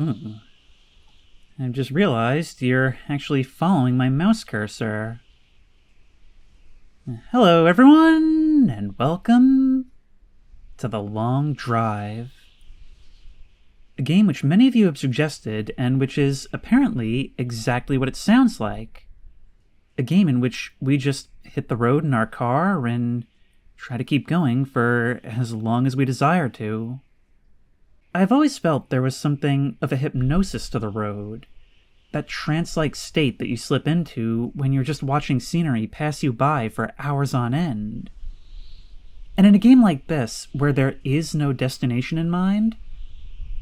Ooh. I've just realized you're actually following my mouse cursor. Hello, everyone, and welcome to The Long Drive. A game which many of you have suggested, and which is apparently exactly what it sounds like. A game in which we just hit the road in our car and try to keep going for as long as we desire to. I've always felt there was something of a hypnosis to the road, that trance-like state that you slip into when you're just watching scenery pass you by for hours on end. And in a game like this, where there is no destination in mind,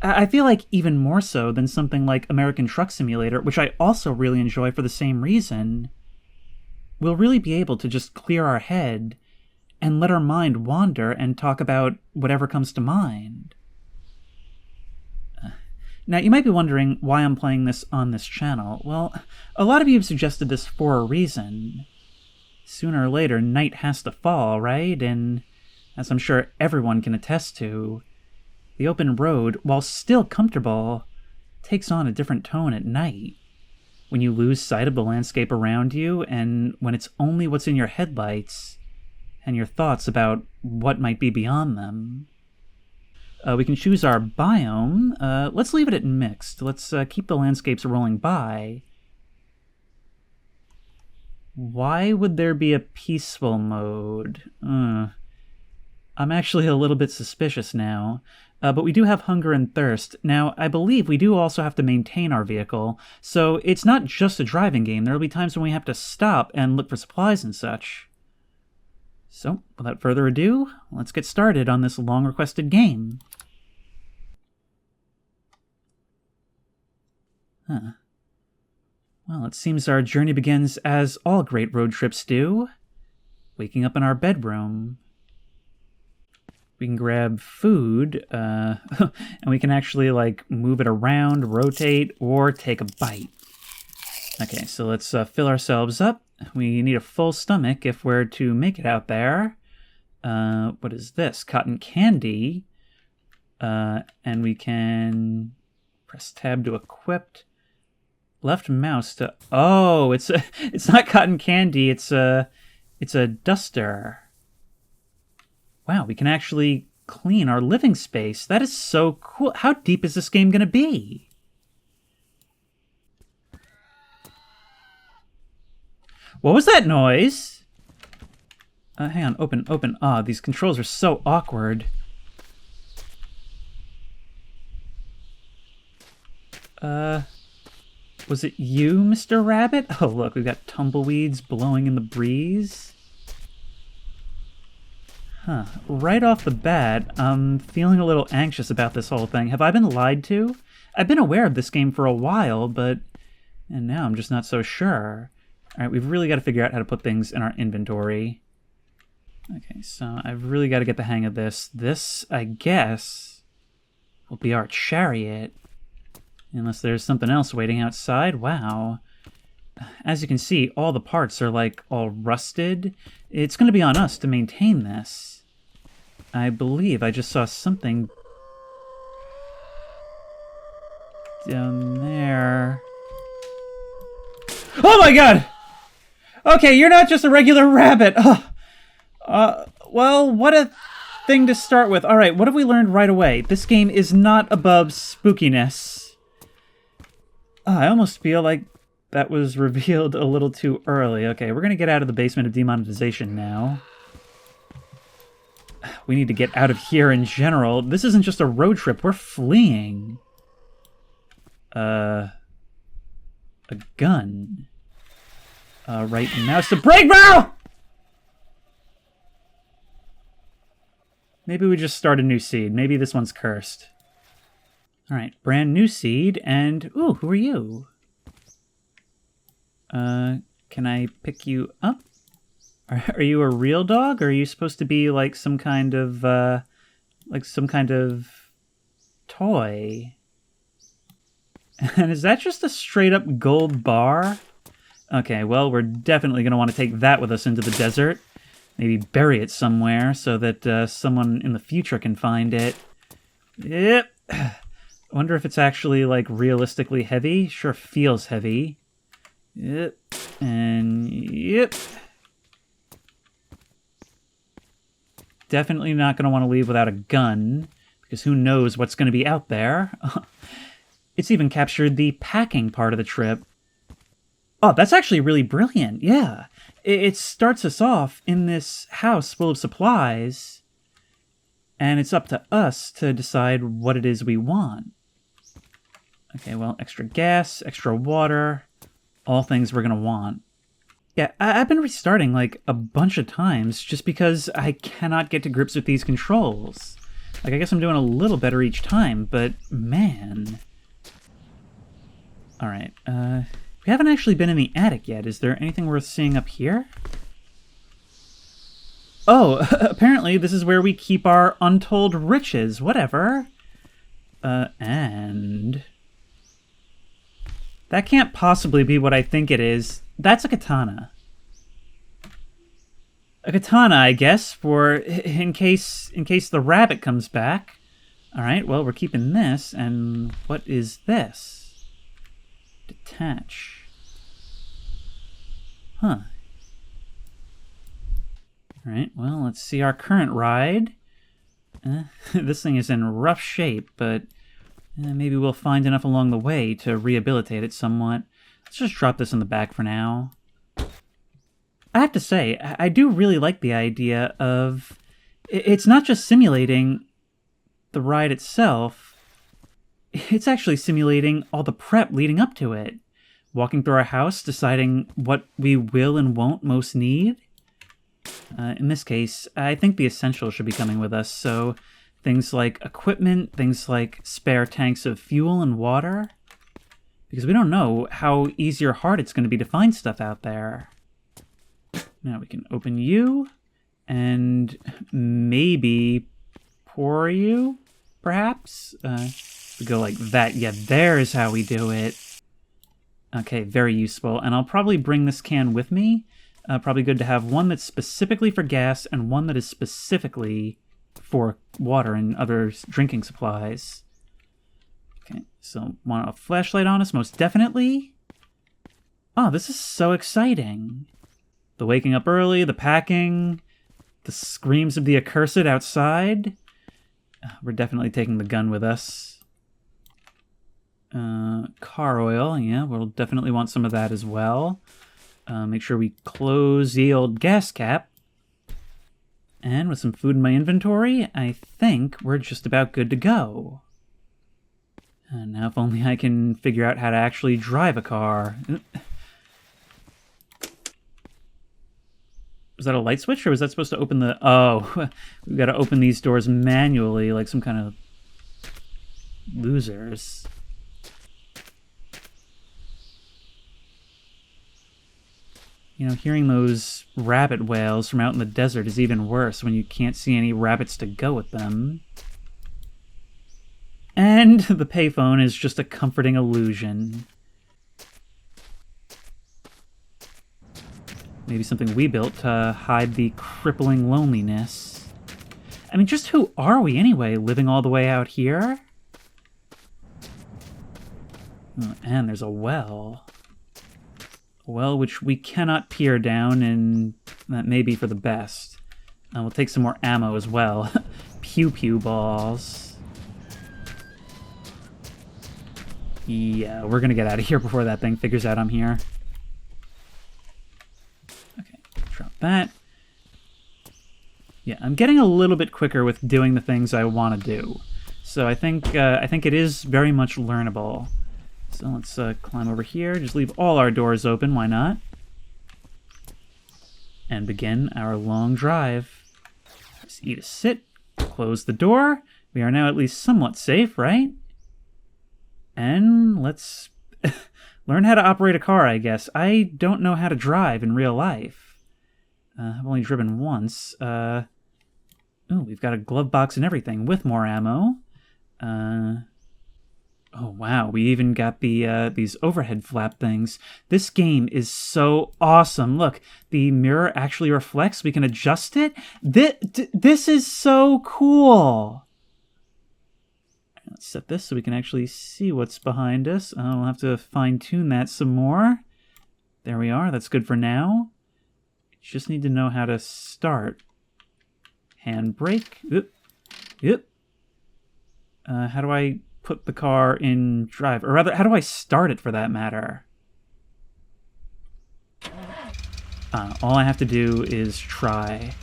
I feel like even more so than something like American Truck Simulator, which I also really enjoy for the same reason, we'll really be able to just clear our head and let our mind wander and talk about whatever comes to mind. Now, you might be wondering why I'm playing this on this channel. Well, a lot of you have suggested this for a reason. Sooner or later, night has to fall, right? And as I'm sure everyone can attest to, the open road, while still comfortable, takes on a different tone at night. When you lose sight of the landscape around you, and when it's only what's in your headlights, and your thoughts about what might be beyond them. We can choose our biome. Let's leave it at mixed. Let's keep the landscapes rolling by. Why would there be a peaceful mode? I'm actually a little bit suspicious now. But we do have hunger and thirst. Now, I believe we do also have to maintain our vehicle, so it's not just a driving game. There will be times when we have to stop and look for supplies and such. So, without further ado, let's get started on this long-requested game. Well, it seems our journey begins as all great road trips do, waking up in our bedroom. We can grab food, and we can actually, move it around, rotate, or take a bite. Okay, so let's fill ourselves up. We need a full stomach if we're to make it out there. What is this? Cotton candy. And we can press tab to equip. Left mouse to... Oh, it's not cotton candy. It's a duster. Wow, we can actually clean our living space. That is so cool. How deep is this game going to be? What was that noise? Hang on, open. Ah, these controls are so awkward. Was it you, Mr. Rabbit? Oh, look, we've got tumbleweeds blowing in the breeze. Huh, right off the bat, I'm feeling a little anxious about this whole thing. Have I been lied to? I've been aware of this game for a while, and now I'm just not so sure. Alright, we've really got to figure out how to put things in our inventory. Okay, so I've really got to get the hang of this. This, I guess, will be our chariot. Unless there's something else waiting outside. Wow. As you can see, all the parts are, all rusted. It's going to be on us to maintain this. I believe I just saw something down there. Oh my god! Okay, you're not just a regular rabbit. Well, what a thing to start with. Alright, what have we learned right away? This game is not above spookiness. I almost feel like that was revealed a little too early. Okay, we're going to get out of the basement of demonetization now. We need to get out of here in general. This isn't just a road trip. We're fleeing. A gun. Right mouse to brake, bro! Maybe we just start a new seed. Maybe this one's cursed. Alright, brand new seed, and... Ooh, who are you? Can I pick you up? Are you a real dog, or are you supposed to be some kind of toy? And is that just a straight-up gold bar? Okay, well, we're definitely going to want to take that with us into the desert. Maybe bury it somewhere so that someone in the future can find it. Yep. I wonder if it's actually, like, realistically heavy. Sure feels heavy. Yep. And yep. Definitely not going to want to leave without a gun, because who knows what's going to be out there. It's even captured the packing part of the trip. Oh, that's actually really brilliant, yeah. It starts us off in this house full of supplies, and it's up to us to decide what it is we want. Okay, well, extra gas, extra water, all things we're going to want. Yeah, I've been restarting like a bunch of times just because I cannot get to grips with these controls. Like, I guess I'm doing a little better each time, but man. Alright, we haven't actually been in the attic yet. Is there anything worth seeing up here? Oh, apparently this is where we keep our untold riches. Whatever. And... that can't possibly be what I think it is. That's a katana. A katana, I guess, for in case the rabbit comes back. Alright, well, we're keeping this, and what is this? Detach. Huh. Alright, well, let's see our current ride. This thing is in rough shape, but maybe we'll find enough along the way to rehabilitate it somewhat. Let's just drop this in the back for now. I have to say, I do really like the idea of... it's not just simulating the ride itself, it's actually simulating all the prep leading up to it. Walking through our house, deciding what we will and won't most need. In this case, I think the essentials should be coming with us, so things like equipment, things like spare tanks of fuel and water. Because we don't know how easy or hard it's going to be to find stuff out there. Now we can open you, and maybe pour you, perhaps? We go like that. Yeah, there's how we do it. Okay, very useful. And I'll probably bring this can with me. Probably good to have one that's specifically for gas and one that is specifically for water and other drinking supplies. Okay, so want a flashlight on us? Most definitely. Oh, this is so exciting. The waking up early, the packing, the screams of the accursed outside. We're definitely taking the gun with us. Car oil, yeah, we'll definitely want some of that as well. Make sure we close the old gas cap. And with some food in my inventory, I think we're just about good to go. And now if only I can figure out how to actually drive a car. Was that a light switch, or was that supposed to open the... oh, we've got to open these doors manually like some kind of losers. You know, hearing those rabbit wails from out in the desert is even worse when you can't see any rabbits to go with them. And the payphone is just a comforting illusion. Maybe something we built to hide the crippling loneliness. I mean, just who are we anyway, living all the way out here? Oh, and there's a well. A well which we cannot peer down, and that may be for the best. We'll take some more ammo as well. Pew-pew balls. Yeah, we're gonna get out of here before that thing figures out I'm here. Drop that. Yeah, I'm getting a little bit quicker with doing the things I want to do. So I think it is very much learnable. So let's climb over here. Just leave all our doors open. Why not? And begin our long drive. Just eat a sit. Close the door. We are now at least somewhat safe, right? And let's learn how to operate a car, I guess. I don't know how to drive in real life. I've only driven once. Ooh, we've got a glove box and everything with more ammo. Oh wow, we even got the these overhead flap things. This game is so awesome. Look, the mirror actually reflects. We can adjust it. This is so cool. Let's set this so we can actually see what's behind us. We'll have to fine-tune that some more. There we are. That's good for now. Just need to know how to start. Handbrake. Oop. Yep. How do I put the car in drive? Or rather, how do I start it for that matter? All I have to do is try.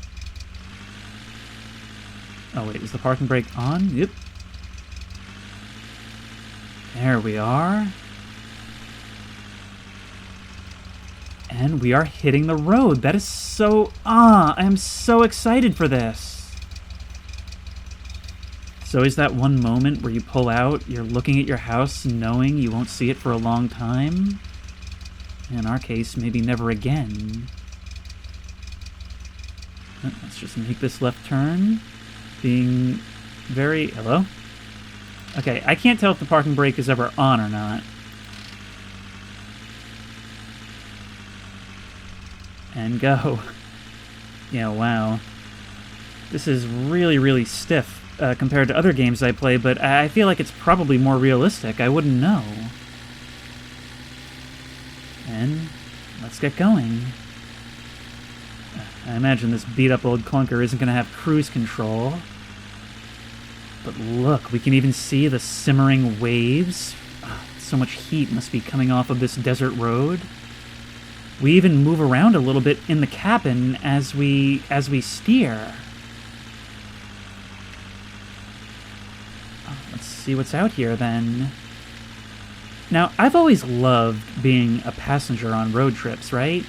Oh wait, is the parking brake on? Yep. There we are. And we are hitting the road. That is so... I am so excited for this. So is that one moment where you pull out, you're looking at your house knowing you won't see it for a long time? In our case, maybe never again. Let's just make this left turn. Being very... Hello? Okay, I can't tell if the parking brake is ever on or not. And go. Yeah, wow. This is really, really stiff compared to other games I play, but I feel like it's probably more realistic. I wouldn't know. And let's get going. I imagine this beat-up old clunker isn't going to have cruise control. But look, we can even see the simmering waves. So much heat must be coming off of this desert road. We even move around a little bit in the cabin as we steer. Let's see what's out here then. Now, I've always loved being a passenger on road trips, right?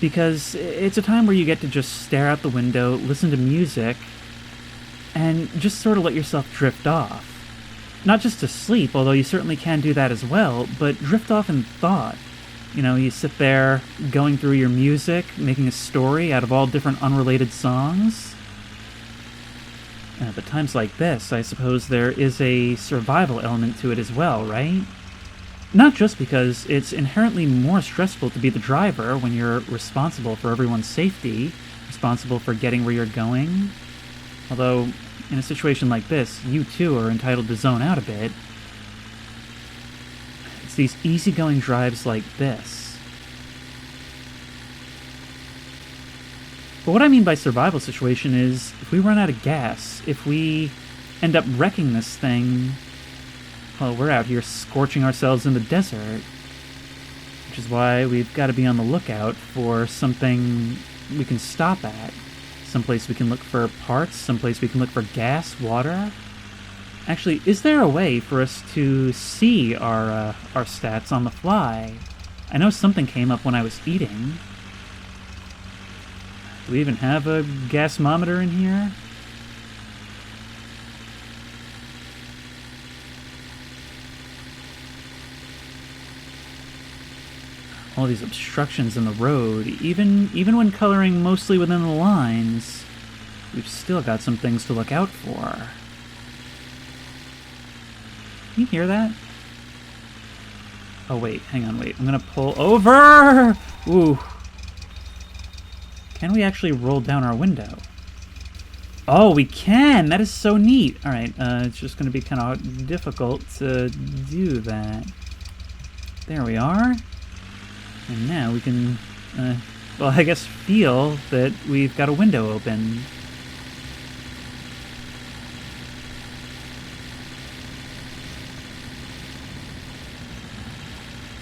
Because it's a time where you get to just stare out the window, listen to music, and just sort of let yourself drift off. Not just to sleep, although you certainly can do that as well, but drift off in thought. You know, you sit there going through your music, making a story out of all different unrelated songs. But times like this, I suppose there is a survival element to it as well, right? Not just because it's inherently more stressful to be the driver when you're responsible for everyone's safety, responsible for getting where you're going. Although, in a situation like this, you too are entitled to zone out a bit. It's these easygoing drives like this. But what I mean by survival situation is, if we run out of gas, if we end up wrecking this thing, well, we're out here scorching ourselves in the desert. Which is why we've got to be on the lookout for something we can stop at. Someplace we can look for parts, someplace we can look for gas, water. Actually, is there a way for us to see our stats on the fly? I know something came up when I was eating. Do we even have a gasmometer in here? All these obstructions in the road, even when coloring mostly within the lines, we've still got some things to look out for. Can you hear that? Oh wait, hang on, wait. I'm gonna pull over! Ooh. Can we actually roll down our window? Oh, we can! That is so neat! Alright, it's just gonna be kind of difficult to do that. There we are. And now we can, well, I guess feel that we've got a window open.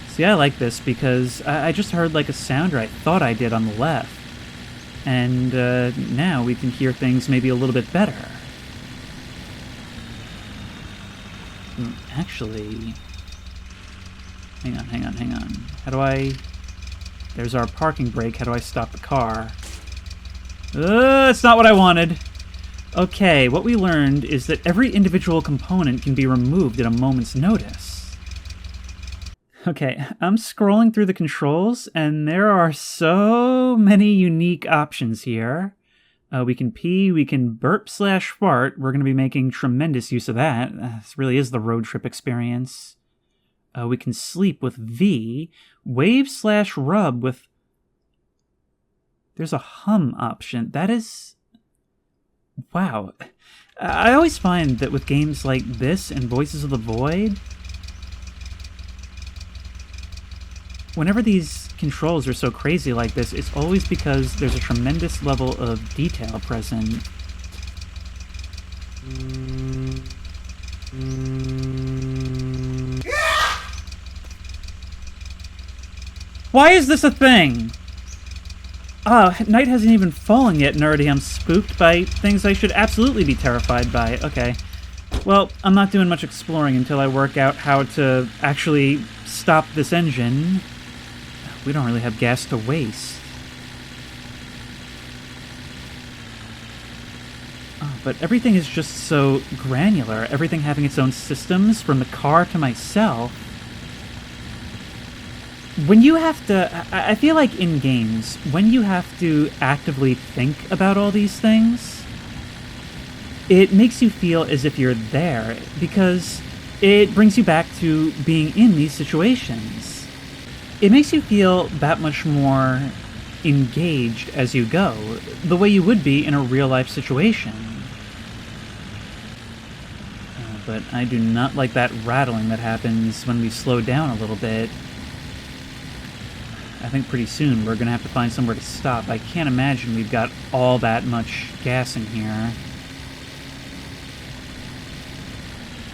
See, I like this because I just heard like a sound, or I thought I did, on the left. And now we can hear things maybe a little bit better. Actually, hang on. How do I... There's our parking brake. How do I stop the car? It's not what I wanted. Okay, what we learned is that every individual component can be removed at a moment's notice. Okay, I'm scrolling through the controls, and there are so many unique options here. We can pee, we can burp/fart. We're going to be making tremendous use of that. This really is the road trip experience. We can sleep with V. Wave/rub with... There's a hum option. That is... Wow. I always find that with games like this and Voices of the Void, whenever these controls are so crazy like this, it's always because there's a tremendous level of detail present. Why is this a thing? Night hasn't even fallen yet, and already I'm spooked by things I should absolutely be terrified by. Okay. Well, I'm not doing much exploring until I work out how to actually stop this engine. We don't really have gas to waste. Oh, but everything is just so granular. Everything having its own systems, from the car to myself. When you have to... I feel like in games, when you have to actively think about all these things, it makes you feel as if you're there, because it brings you back to being in these situations. It makes you feel that much more engaged as you go, the way you would be in a real-life situation. But I do not like that rattling that happens when we slow down a little bit. I think pretty soon we're going to have to find somewhere to stop. I can't imagine we've got all that much gas in here.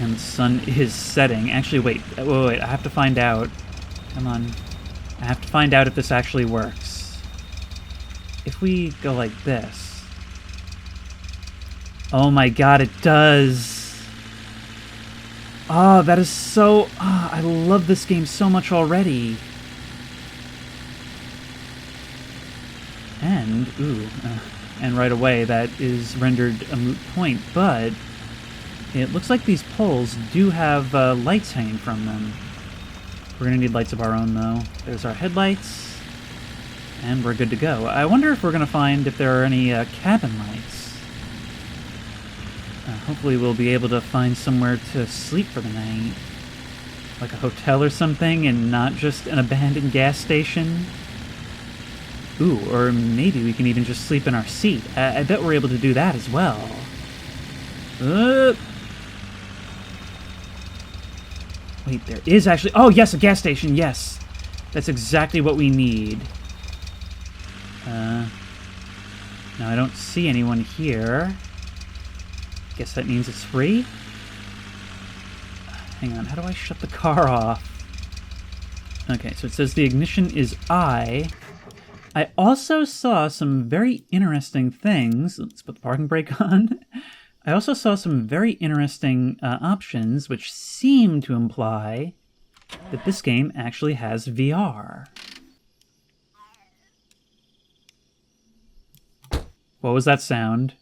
And the sun is setting. Actually, wait. I have to find out. Come on. I have to find out if this actually works. If we go like this... Oh my god, it does! Oh, that is so... Oh, I love this game so much already. And, and right away that is rendered a moot point, but it looks like these poles do have lights hanging from them. We're going to need lights of our own, though. There's our headlights, and we're good to go. I wonder if we're going to find if there are any cabin lights. Hopefully we'll be able to find somewhere to sleep for the night. Like a hotel or something, and not just an abandoned gas station. Ooh, or maybe we can even just sleep in our seat. I bet we're able to do that as well. Wait, there is actually... Oh, yes, a gas station, yes! That's exactly what we need. Now, I don't see anyone here. Guess that means it's free? Hang on, how do I shut the car off? Okay, so it says the ignition is I also saw some very interesting things. Let's put the parking brake on. I also saw some very interesting options which seem to imply that this game actually has VR. What was that sound?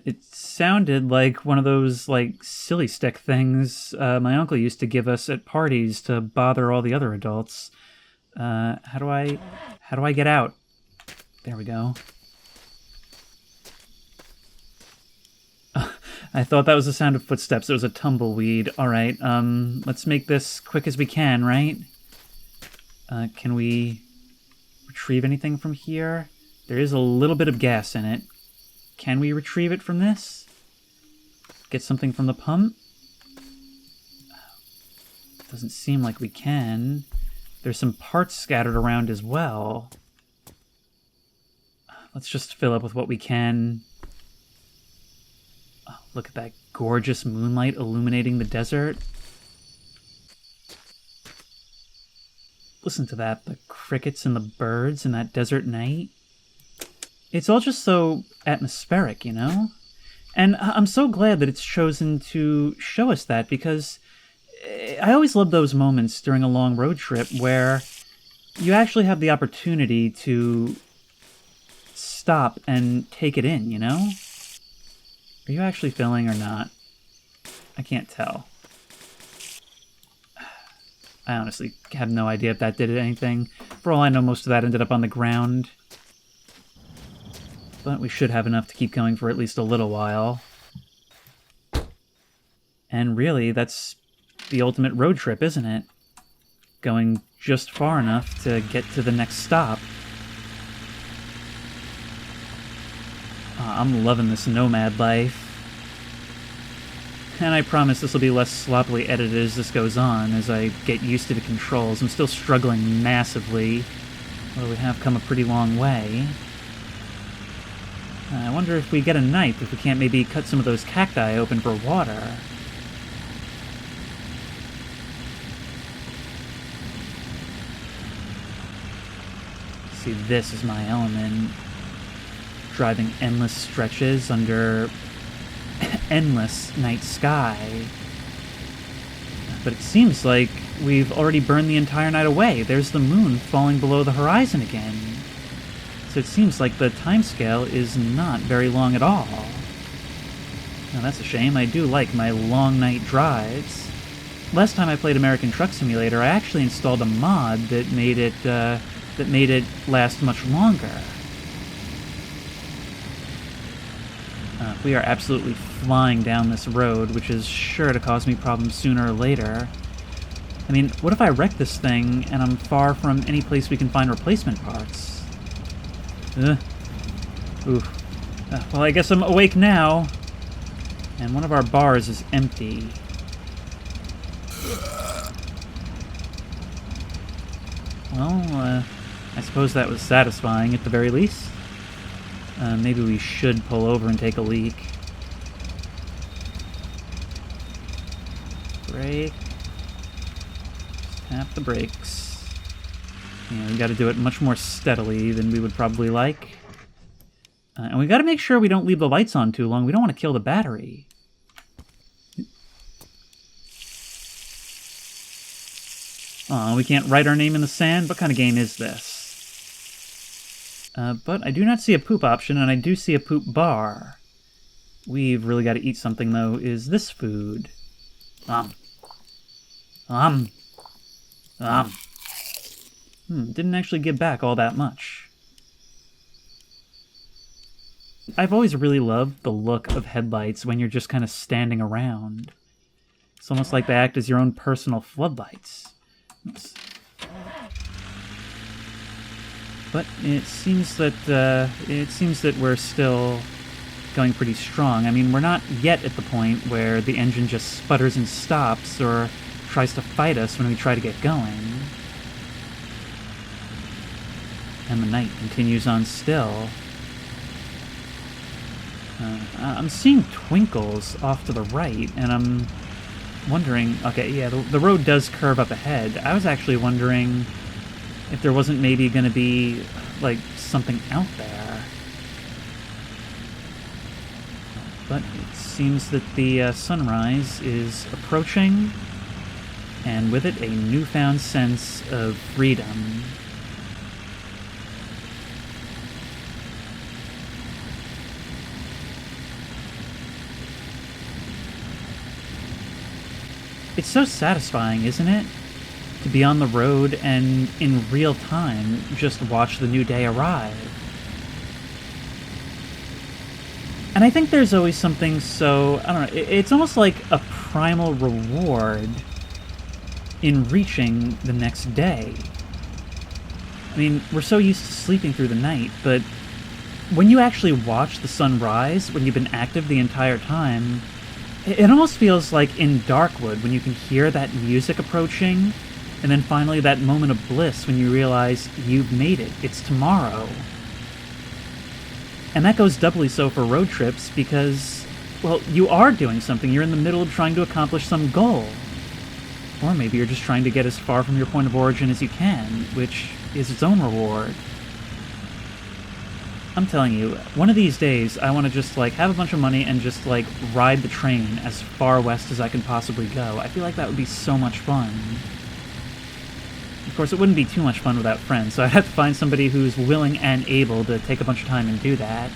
It sounded like one of those, like, silly stick things my uncle used to give us at parties to bother all the other adults. How do I get out? There we go. I thought that was the sound of footsteps. It was a tumbleweed. All right, let's make this quick as we can, right? Can we retrieve anything from here? There is a little bit of gas in it. Can we retrieve it from this? Get something from the pump? Doesn't seem like we can. There's some parts scattered around as well. Let's just fill up with what we can. Oh, look at that gorgeous moonlight illuminating the desert. Listen to that, the crickets and the birds in that desert night. It's all just so atmospheric, you know? And I'm so glad that it's chosen to show us that, because I always love those moments during a long road trip where you actually have the opportunity to stop and take it in, you know? Are you actually filling or not? I can't tell. I honestly have no idea if that did anything. For all I know, most of that ended up on the ground. But we should have enough to keep going for at least a little while. And really, that's the ultimate road trip, isn't it? Going just far enough to get to the next stop. I'm loving this nomad life. And I promise this will be less sloppily edited as this goes on, as I get used to the controls. I'm still struggling massively, although we have come a pretty long way. I wonder if we get a knife, if we can't maybe cut some of those cacti open for water. See, this is my element. Driving endless stretches under endless night sky. But it seems like we've already burned the entire night away. There's the moon falling below the horizon again. So it seems like the timescale is not very long at all. Now that's a shame. I do like my long night drives. Last time I played American Truck Simulator, I actually installed a mod that made it last much longer. We are absolutely flying down this road, which is sure to cause me problems sooner or later. I mean, what if I wreck this thing and I'm far from any place we can find replacement parts? Well, I guess I'm awake now. And one of our bars is empty. Well, I suppose that was satisfying at the very least. Maybe we should pull over and take a leak. Brake. Just tap the brakes. Yeah, we gotta do it much more steadily than we would probably like. And we gotta make sure we don't leave the lights on too long. We don't want to kill the battery. Oh, we can't write our name in the sand? What kind of game is this? But I do not see a poop option, and I do see a poop bar. We've really got to eat something, though. Is this food? Didn't actually give back all that much. I've always really loved the look of headlights when you're just kind of standing around. It's almost like they act as your own personal floodlights. Oops. But it seems that we're still going pretty strong. I mean, we're not yet at the point where the engine just sputters and stops or tries to fight us when we try to get going. And the night continues on still. I'm seeing twinkles off to the right, and I'm wondering... Okay, yeah, the road does curve up ahead. I was actually wondering if there wasn't maybe going to be, like, something out there. But it seems that the sunrise is approaching, and with it a newfound sense of freedom. It's so satisfying, isn't it? To be on the road and, in real time, just watch the new day arrive. And I think there's always something so... I don't know, it's almost like a primal reward in reaching the next day. I mean, we're so used to sleeping through the night, but when you actually watch the sun rise, when you've been active the entire time, it almost feels like in Darkwood, when you can hear that music approaching, and then finally that moment of bliss when you realize you've made it. It's tomorrow. And that goes doubly so for road trips because, well, you are doing something. You're in the middle of trying to accomplish some goal. Or maybe you're just trying to get as far from your point of origin as you can, which is its own reward. I'm telling you, one of these days, I want to just, like, have a bunch of money and just, like, ride the train as far west as I can possibly go. I feel like that would be so much fun. Of course, it wouldn't be too much fun without friends, so I'd have to find somebody who's willing and able to take a bunch of time and do that.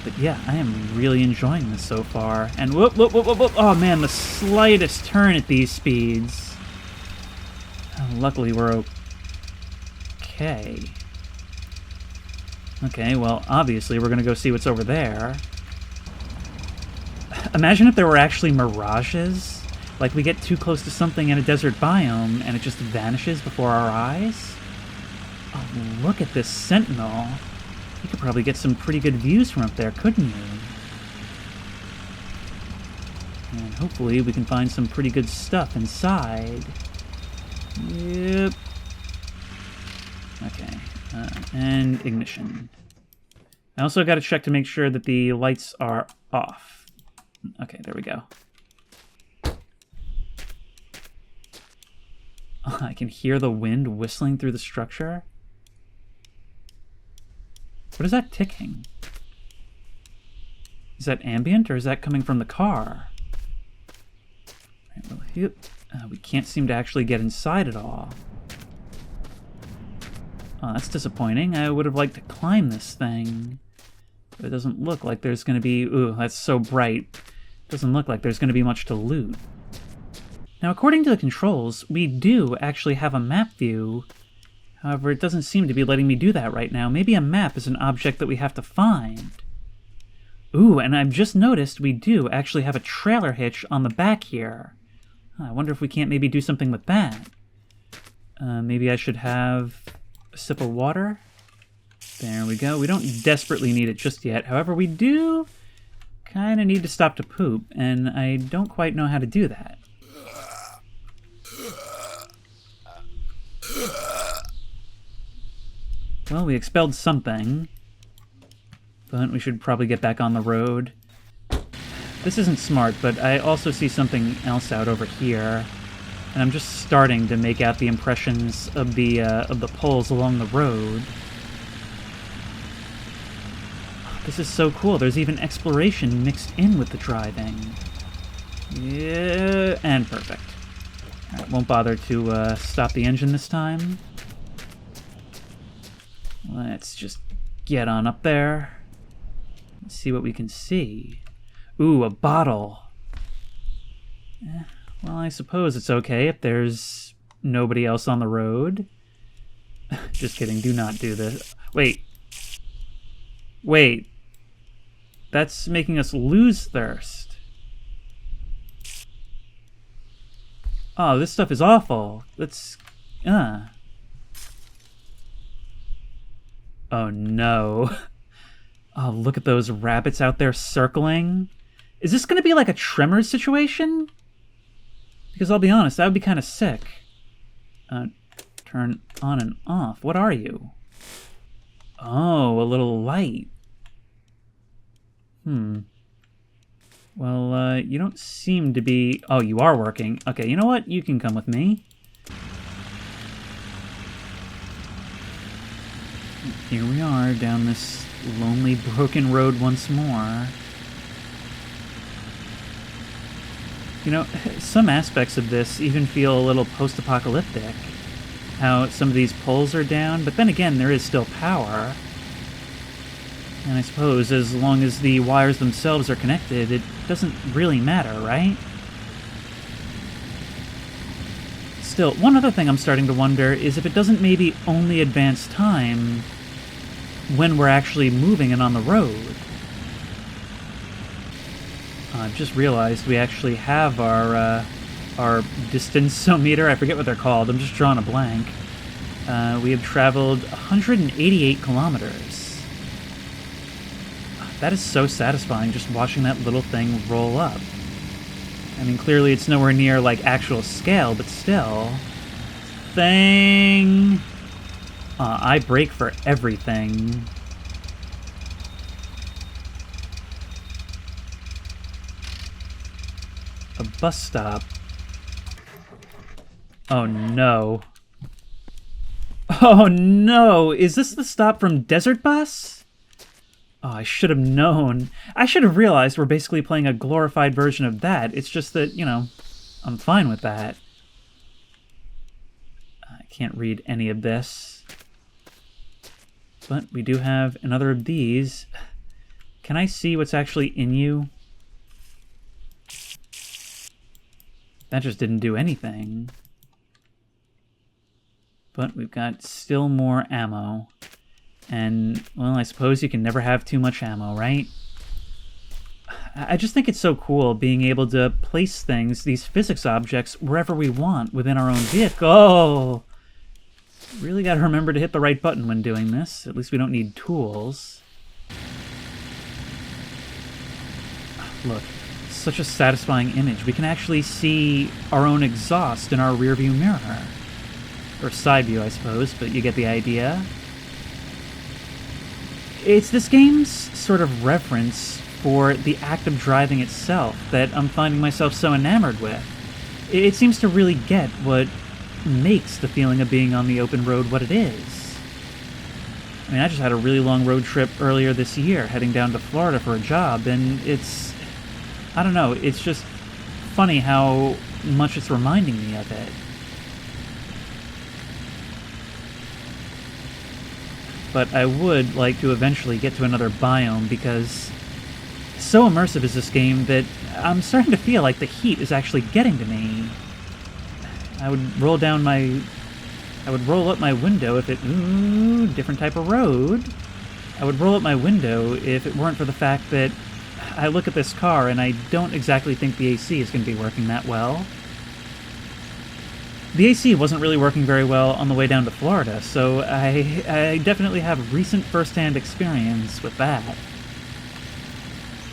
But yeah, I am really enjoying this so far. And whoop, whoop, whoop, whoop, whoop. Oh man, the slightest turn at these speeds. Luckily, we're okay. Okay, well, obviously, we're gonna go see what's over there. Imagine if there were actually mirages. Like, we get too close to something in a desert biome, and it just vanishes before our eyes. Oh, look at this sentinel. You could probably get some pretty good views from up there, couldn't you? And hopefully we can find some pretty good stuff inside. Yep. Okay. And ignition. I also got to check to make sure that the lights are off. Okay, there we go. Oh, I can hear the wind whistling through the structure. What is that ticking? Is that ambient, or is that coming from the car? Right, well, we can't seem to actually get inside at all. Oh, that's disappointing. I would have liked to climb this thing. But it doesn't look like there's going to be... Ooh, that's so bright. Doesn't look like there's going to be much to loot. Now, according to the controls, we do actually have a map view. However, it doesn't seem to be letting me do that right now. Maybe a map is an object that we have to find. Ooh, and I've just noticed we do actually have a trailer hitch on the back here. I wonder if we can't maybe do something with that. Maybe I should have a sip of water. There we go. We don't desperately need it just yet. However, we do kind of need to stop to poop, and I don't quite know how to do that. Well, we expelled something, but we should probably get back on the road. This isn't smart, but I also see something else out over here, and I'm just starting to make out the impressions of the poles along the road. This is so cool. There's even exploration mixed in with the driving. Yeah, and perfect. All right, won't bother to stop the engine this time. Let's just get on up there. Let's see what we can see. Ooh, a bottle. Well, I suppose it's okay if there's nobody else on the road. Just kidding, do not do this. Wait. Wait. That's making us lose thirst. Oh, this stuff is awful. Let's... Oh no. Oh, look at those rabbits out there circling. Is this going to be like a Tremors situation? Because I'll be honest, that would be kind of sick. Turn on and off. What are you? Oh, a little light. Well, you don't seem to be... Oh, you are working. Okay, you know what? You can come with me. Here we are, down this lonely, broken road once more. You know, some aspects of this even feel a little post-apocalyptic. How some of these poles are down, but then again, there is still power. And I suppose as long as the wires themselves are connected, it doesn't really matter, right? Still, one other thing I'm starting to wonder is if it doesn't maybe only advance time when we're actually moving and on the road. I've just realized we actually have our distanceometer. I forget what they're called. I'm just drawing a blank. We have traveled 188 kilometers. That is so satisfying, just watching that little thing roll up. I mean, clearly it's nowhere near, like, actual scale, but still. Thing! I brake for everything. A bus stop. Oh no. Oh no! Is this the stop from Desert Bus? Oh, I should have known. I should have realized we're basically playing a glorified version of that. It's just that, you know, I'm fine with that. I can't read any of this. But we do have another of these. Can I see what's actually in you? That just didn't do anything. But we've got still more ammo. And, well, I suppose you can never have too much ammo, right? I just think it's so cool being able to place things, these physics objects, wherever we want within our own vehicle. Oh! Really gotta remember to hit the right button when doing this. At least we don't need tools. Look, such a satisfying image. We can actually see our own exhaust in our rearview mirror. Or side view, I suppose, but you get the idea. It's this game's sort of reference for the act of driving itself that I'm finding myself so enamored with. It seems to really get what makes the feeling of being on the open road what it is. I mean, I just had a really long road trip earlier this year, heading down to Florida for a job, and I don't know, it's just funny how much it's reminding me of it. But I would like to eventually get to another biome because so immersive is this game that I'm starting to feel like the heat is actually getting to me. I would roll up my window if it... Ooh, different type of road. I would roll up my window if it weren't for the fact that I look at this car and I don't exactly think the AC is going to be working that well. The AC wasn't really working very well on the way down to Florida, so I definitely have recent first-hand experience with that.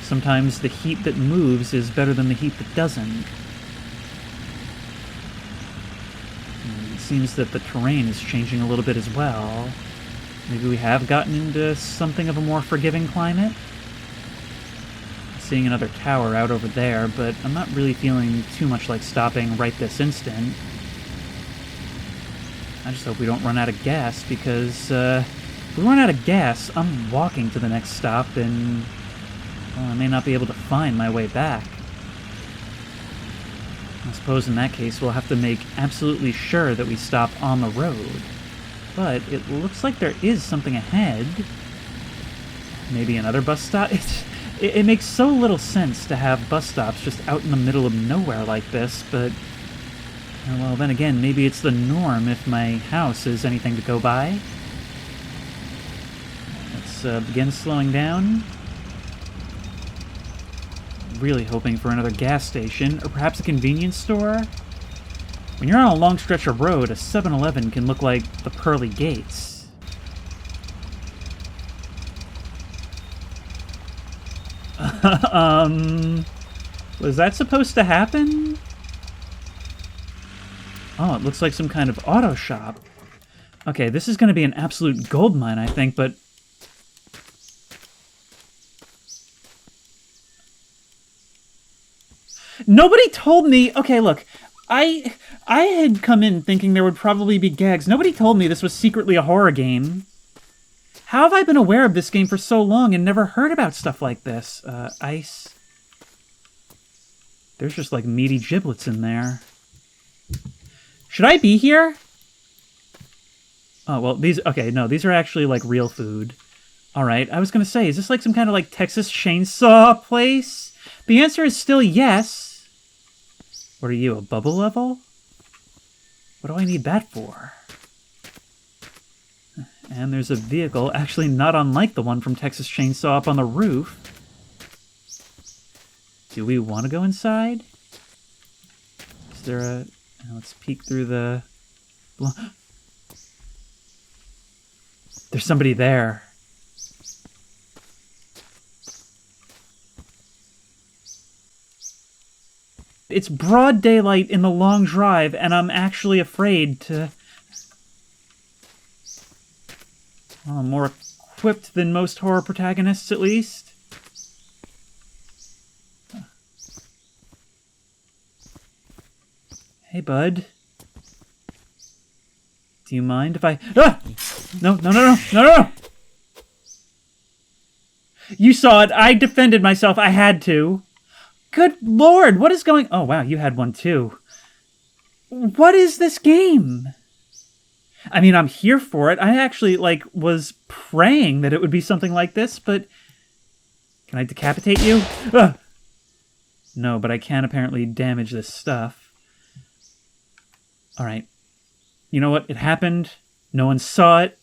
Sometimes the heat that moves is better than the heat that doesn't. It seems that the terrain is changing a little bit as well. Maybe we have gotten into something of a more forgiving climate? Seeing another tower out over there, but I'm not really feeling too much like stopping right this instant. I just hope we don't run out of gas, because if we run out of gas, I'm walking to the next stop, and well, I may not be able to find my way back. I suppose in that case we'll have to make absolutely sure that we stop on the road. But it looks like there is something ahead. Maybe another bus stop? It makes so little sense to have bus stops just out in the middle of nowhere like this, but... well, then again, maybe it's the norm if my house is anything to go by. Let's begin slowing down. Really hoping for another gas station, or perhaps a convenience store. When you're on a long stretch of road, a 7-Eleven can look like the pearly gates. Was that supposed to happen? Oh, it looks like some kind of auto shop. Okay, this is going to be an absolute goldmine, I think, but... Nobody told me... Okay, look, I had come in thinking there would probably be gags. Nobody told me this was secretly a horror game. How have I been aware of this game for so long and never heard about stuff like this? Ice. There's just like meaty giblets in there. Should I be here? Oh, well, these... Okay, no, these are actually like real food. Alright, I was gonna say, is this like some kind of like Texas Chainsaw place? The answer is still yes. What are you, a bubble level? What do I need that for? And there's a vehicle, actually not unlike the one from Texas Chainsaw up on the roof. Do we want to go inside? Is there a... Let's peek through the... There's somebody there. It's broad daylight in the long drive, and I'm actually afraid to... Well, I'm more equipped than most horror protagonists, at least. Hey, bud. Do you mind if I... Ah! No. You saw it. I defended myself. I had to. Good lord, what is going... Oh, wow, you had one too. What is this game? I mean, I'm here for it. I actually, like, was praying that it would be something like this, but... Can I decapitate you? Ugh. No, but I can apparently damage this stuff. Alright. You know what? It happened. No one saw it.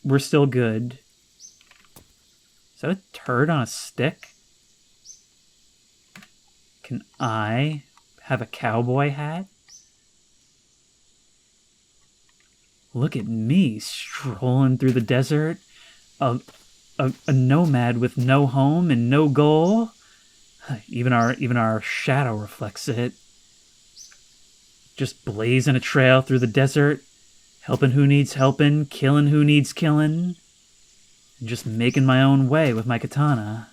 We're still good. Is that a turd on a stick? Can I have a cowboy hat? Look at me strolling through the desert, a nomad with no home and no goal. Even our shadow reflects it. Just blazing a trail through the desert, helping who needs helping, killing who needs killing, and just making my own way with my katana.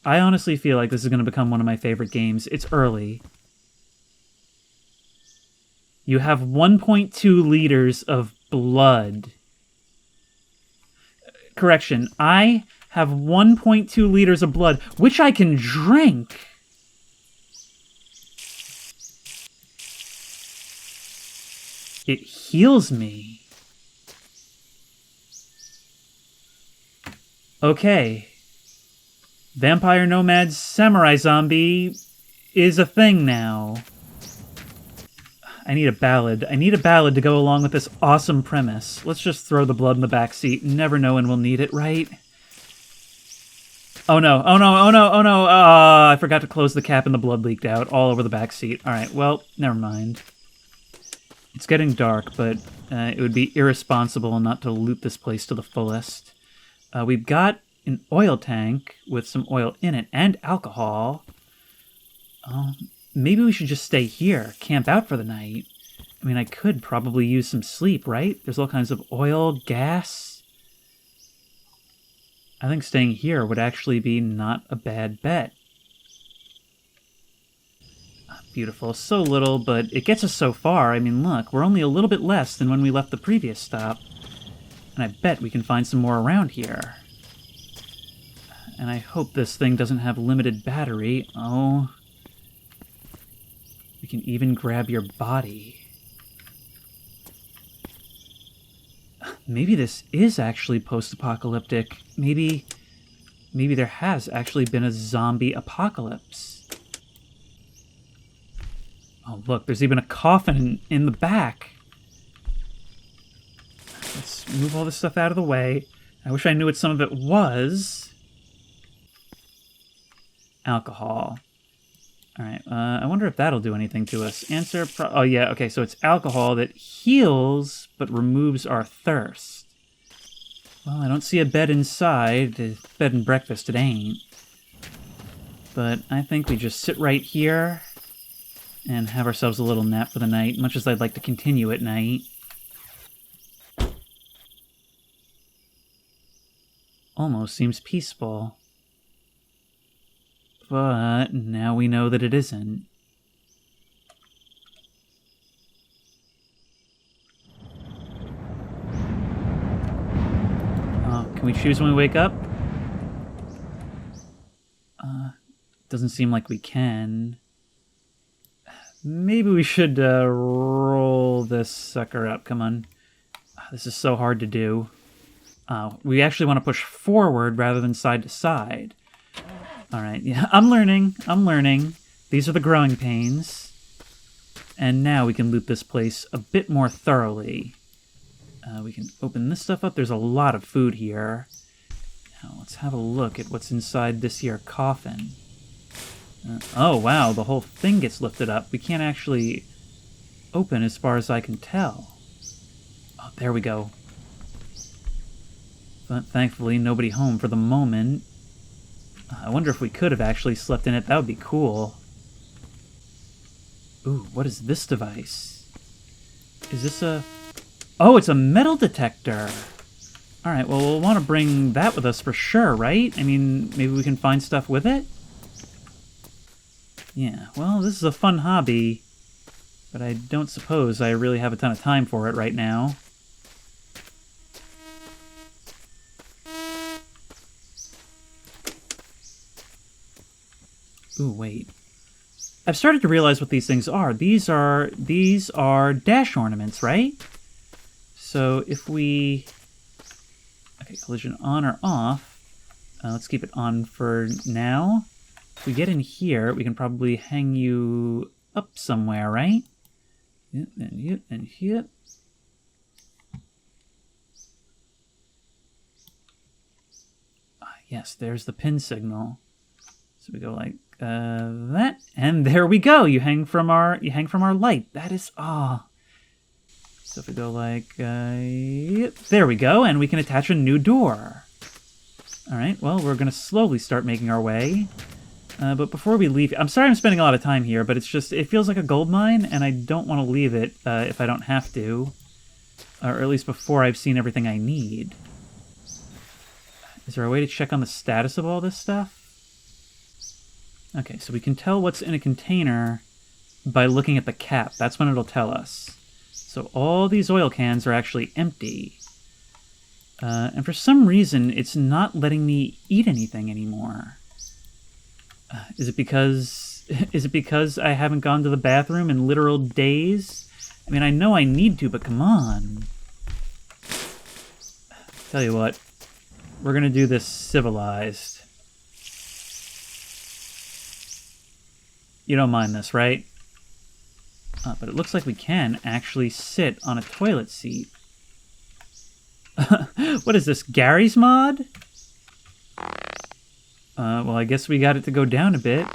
I honestly feel like this is going to become one of my favorite games. It's early. You have 1.2 liters of blood. Correction, I have 1.2 liters of blood, which I can drink. It heals me. Okay. Vampire Nomad Samurai Zombie is a thing now. I need a ballad. I need a ballad to go along with this awesome premise. Let's just throw the blood in the back seat. Never know when we'll need it, right? Oh no, oh no, oh no, oh no. I forgot to close the cap and the blood leaked out all over the back seat. Alright, well, never mind. It's getting dark, but it would be irresponsible not to loot this place to the fullest. We've got an oil tank with some oil in it and alcohol. Maybe we should just stay here, camp out for the night. I mean, I could probably use some sleep, right? There's all kinds of oil, gas. I think staying here would actually be not a bad bet. Beautiful. So little, but it gets us so far. I mean, look, we're only a little bit less than when we left the previous stop. And I bet we can find some more around here. And I hope this thing doesn't have limited battery. Oh. We can even grab your body. Maybe this is actually post-apocalyptic. Maybe there has actually been a zombie apocalypse. Oh, look, there's even a coffin in the back. Let's move all this stuff out of the way. I wish I knew what some of it was. Alcohol. Alright, I wonder if that'll do anything to us. Answer, oh yeah, okay, so it's alcohol that heals, but removes our thirst. Well, I don't see a bed inside. Bed and breakfast, it ain't. But I think we just sit right here and have ourselves a little nap for the night, much as I'd like to continue at night. Almost seems peaceful. But now we know that it isn't. Can we choose when we wake up? Doesn't seem like we can. Maybe we should roll this sucker up. Come on. This is so hard to do. We actually want to push forward rather than side to side. Alright, yeah, I'm learning. These are the growing pains. And now we can loot this place a bit more thoroughly. We can open this stuff up. There's a lot of food here. Now let's have a look at what's inside this here coffin. Oh, wow, the whole thing gets lifted up. We can't actually open as far as I can tell. Oh, there we go. But thankfully, nobody home for the moment. I wonder if we could have actually slept in it. That would be cool. Ooh, what is this device? Is this a... Oh, it's a metal detector! Alright, well, we'll want to bring that with us for sure, right? I mean, maybe we can find stuff with it? Yeah, well, this is a fun hobby, but I don't suppose I really have a ton of time for it right now. Ooh, wait. I've started to realize what these things are. These are dash ornaments, right? So if we... Okay, collision on or off. Let's keep it on for now. If we get in here, we can probably hang you up somewhere, right? Yep, and here. Yes, there's the pin signal. So we go like that, and there we go. You hang from our light. That is So if we go like there we go, and we can attach a new door. All right. Well, we're gonna slowly start making our way. But before we leave, I'm sorry I'm spending a lot of time here, but it feels like a gold mine, and I don't want to leave it if I don't have to, or at least before I've seen everything I need. Is there a way to check on the status of all this stuff? Okay, so we can tell what's in a container by looking at the cap. That's when it'll tell us. So all these oil cans are actually empty. And for some reason, it's not letting me eat anything anymore. Is it because I haven't gone to the bathroom in literal days? I mean, I know I need to, but come on. Tell you what, we're gonna do this civilized. You don't mind this, right? But it looks like we can actually sit on a toilet seat. What is this, Gary's mod? Well, I guess we got it to go down a bit.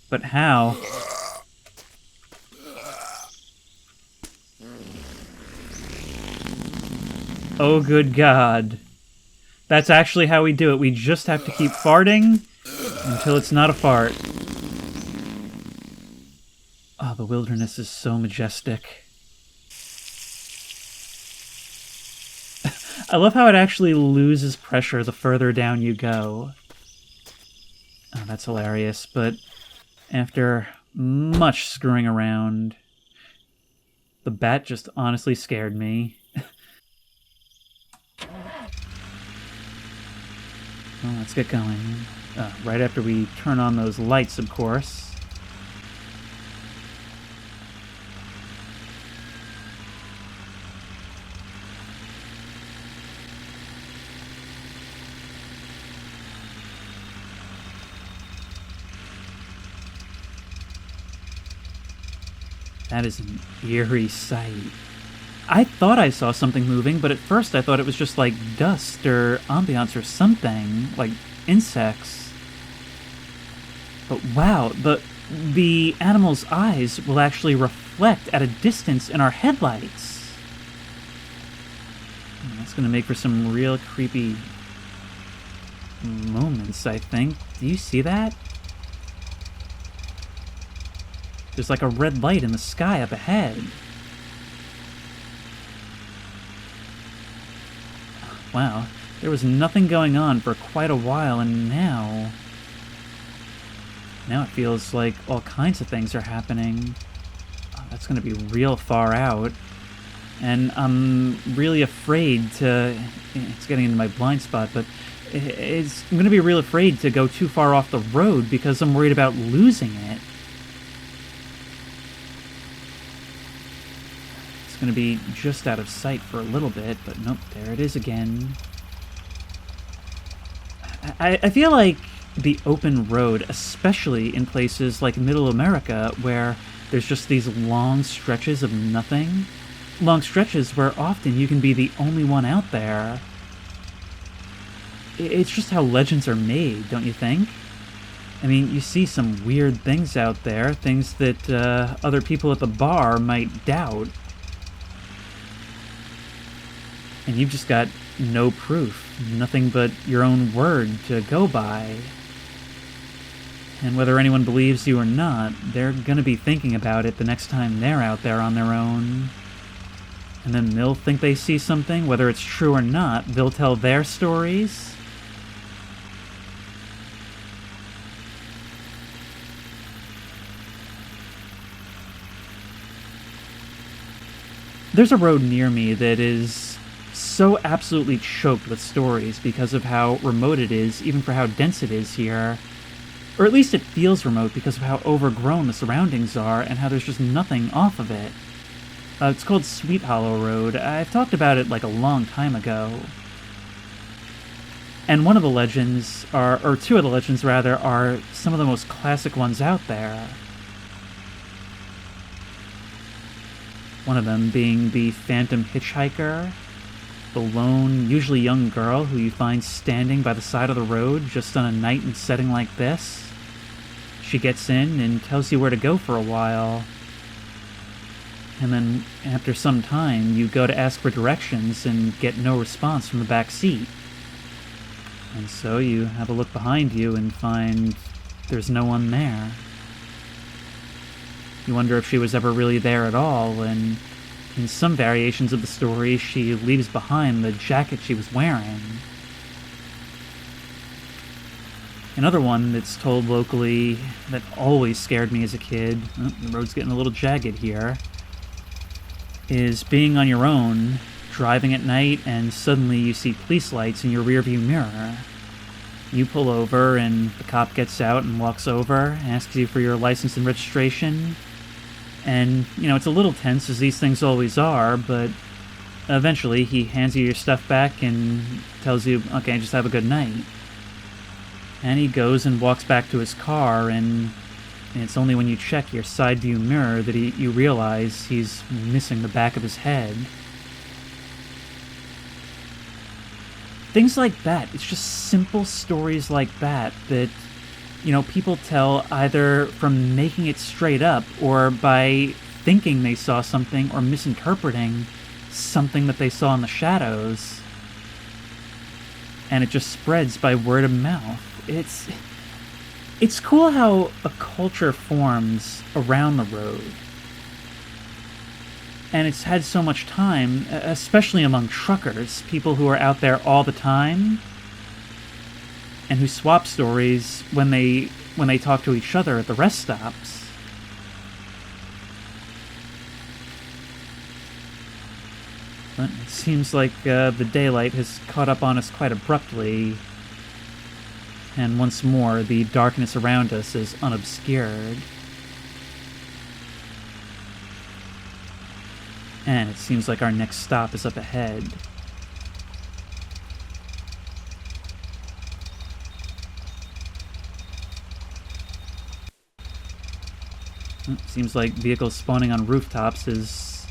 But how? Oh, good God. That's actually how we do it. We just have to keep farting until it's not a fart. Oh, the wilderness is so majestic. I love how it actually loses pressure the further down you go. Oh, that's hilarious, but after much screwing around, the bat just honestly scared me. Well, let's get going. Right after we turn on those lights, of course. That is an eerie sight. I thought I saw something moving, but at first I thought it was just like dust or ambiance or something, like insects. But wow, the animal's eyes will actually reflect at a distance in our headlights. That's going to make for some real creepy moments, I think. Do you see that? There's like a red light in the sky up ahead. Wow, there was nothing going on for quite a while, and now it feels like all kinds of things are happening. Oh, that's going to be real far out. And I'm really afraid to... It's getting into my blind spot, but I'm going to be real afraid to go too far off the road because I'm worried about losing it. Going to be just out of sight for a little bit, but nope, there it is again. I feel like the open road, especially in places like Middle America, where there's just these long stretches of nothing, long stretches where often you can be the only one out there. It's just how legends are made, don't you think? I mean, you see some weird things out there, things that other people at the bar might doubt. And you've just got no proof, nothing but your own word to go by. And whether anyone believes you or not, they're gonna be thinking about it the next time they're out there on their own. And then they'll think they see something, whether it's true or not, they'll tell their stories. There's a road near me that is so absolutely choked with stories because of how remote it is, even for how dense it is here. Or at least it feels remote because of how overgrown the surroundings are and how there's just nothing off of it. It's called Sweet Hollow Road. I've talked about it like a long time ago. And one of the legends, or two of the legends rather, are some of the most classic ones out there. One of them being the Phantom Hitchhiker. the lone, usually young girl who you find standing by the side of the road just on a night and setting like this. She gets in and tells you where to go for a while. And then, after some time, you go to ask for directions and get no response from the back seat. And so you have a look behind you and find there's no one there. You wonder if she was ever really there at all, and in some variations of the story, she leaves behind the jacket she was wearing. Another one that's told locally that always scared me as a kid, the road's getting a little jagged here, is being on your own, driving at night, and suddenly you see police lights in your rearview mirror. You pull over, and the cop gets out and walks over, asks you for your license and registration. And, it's a little tense, as these things always are, but eventually he hands you your stuff back and tells you, okay, just have a good night. And he goes and walks back to his car, and it's only when you check your side view mirror that you realize he's missing the back of his head. Things like that. It's just simple stories like that people tell either from making it straight up or by thinking they saw something or misinterpreting something that they saw in the shadows. And it just spreads by word of mouth. It's cool how a culture forms around the road. And it's had so much time, especially among truckers, people who are out there all the time, and who swap stories when they talk to each other at the rest stops. But it seems like the daylight has caught up on us quite abruptly, and once more the darkness around us is unobscured. And it seems like our next stop is up ahead. Seems like vehicles spawning on rooftops is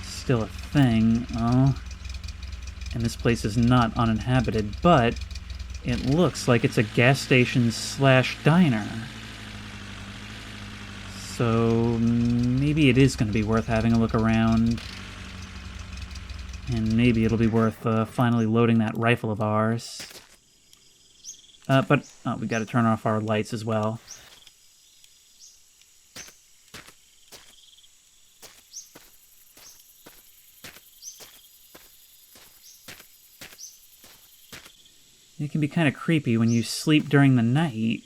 still a thing. Oh. And this place is not uninhabited, but it looks like it's a gas station / diner. So maybe it is going to be worth having a look around. And maybe it'll be worth finally loading that rifle of ours. But we got to turn off our lights as well. It can be kind of creepy when you sleep during the night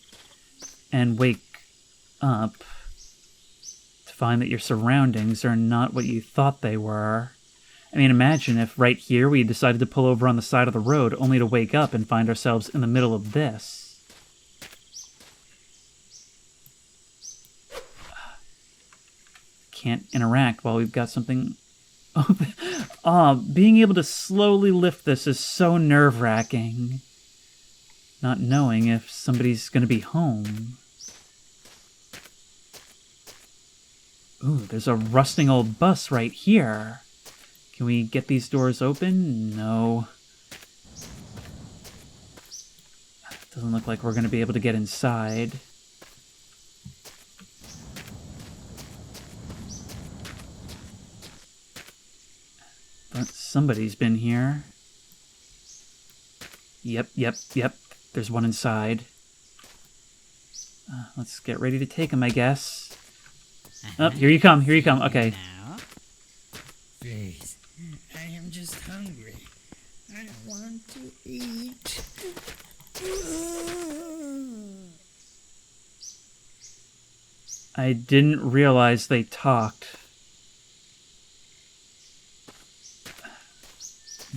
and wake up to find that your surroundings are not what you thought they were. I mean, imagine if right here we decided to pull over on the side of the road only to wake up and find ourselves in the middle of this. Can't interact while we've got something... being able to slowly lift this is so nerve-wracking. Not knowing if somebody's going to be home. Ooh, there's a rusting old bus right here. Can we get these doors open? No. Doesn't look like we're going to be able to get inside. But somebody's been here. Yep. There's one inside. Let's get ready to take him, I guess. Oh, here you come. Okay. Now, please, I am just hungry. I want to eat. I didn't realize they talked.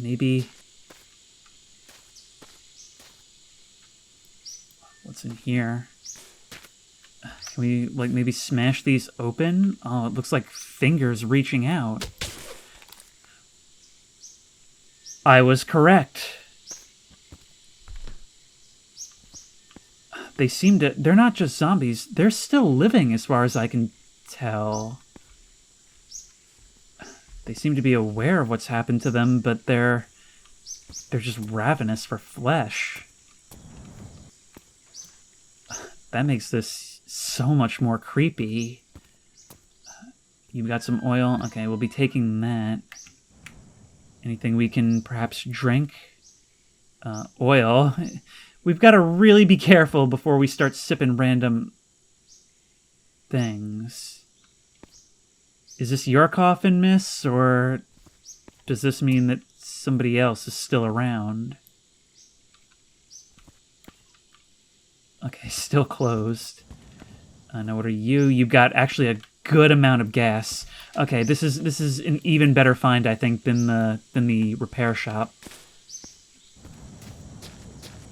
Maybe... What's in here? Can we, maybe smash these open? Oh, it looks like fingers reaching out. I was correct. They seem to... They're not just zombies. They're still living as far as I can tell. They seem to be aware of what's happened to them, but they're just ravenous for flesh. That makes this so much more creepy. You've got some oil. Okay, we'll be taking that. Anything we can perhaps drink? Oil. We've got to really be careful before we start sipping random things. Is this your coffin, miss, or does this mean that somebody else is still around? Okay, still closed. Now what are you? You've got actually a good amount of gas. Okay, this is an even better find, I think, than the repair shop.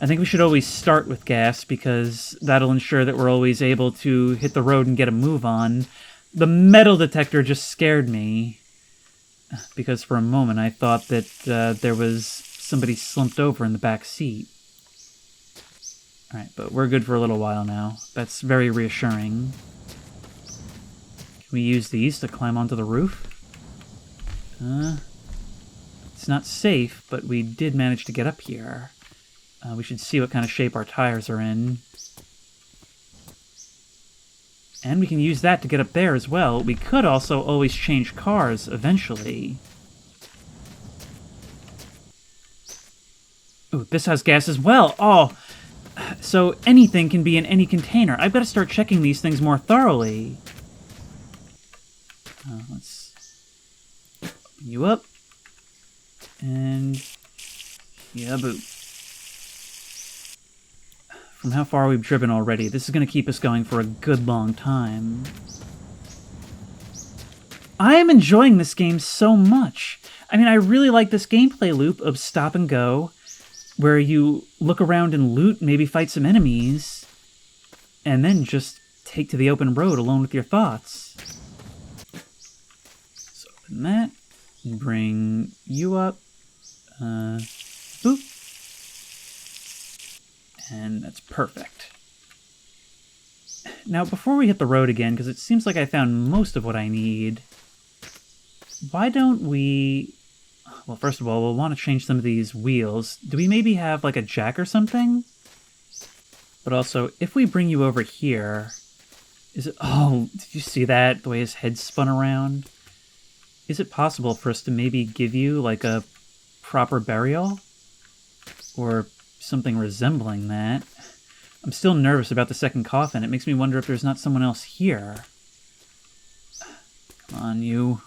I think we should always start with gas because that'll ensure that we're always able to hit the road and get a move on. The metal detector just scared me because for a moment I thought that there was somebody slumped over in the back seat. Alright, but we're good for a little while now. That's very reassuring. Can we use these to climb onto the roof? It's not safe, but we did manage to get up here. We should see what kind of shape our tires are in. And we can use that to get up there as well. We could also always change cars eventually. Ooh, this has gas as well. Oh, so anything can be in any container. I've got to start checking these things more thoroughly. Let's open you up. And yeah, but from how far we've driven already, this is going to keep us going for a good long time. I am enjoying this game so much. I mean, I really like this gameplay loop of stop and go, where you look around and loot, maybe fight some enemies, and then just take to the open road alone with your thoughts. So open that, bring you up, boop. And that's perfect. Now, before we hit the road again, because it seems like I found most of what I need, why don't we... Well, first of all, we'll want to change some of these wheels. Do we maybe have, like, a jack or something? But also, if we bring you over here... Is it... Oh, did you see that? The way his head spun around? Is it possible for us to maybe give you, like, a proper burial? Or something resembling that. I'm still nervous about the second coffin. It makes me wonder if there's not someone else here. Come on, you.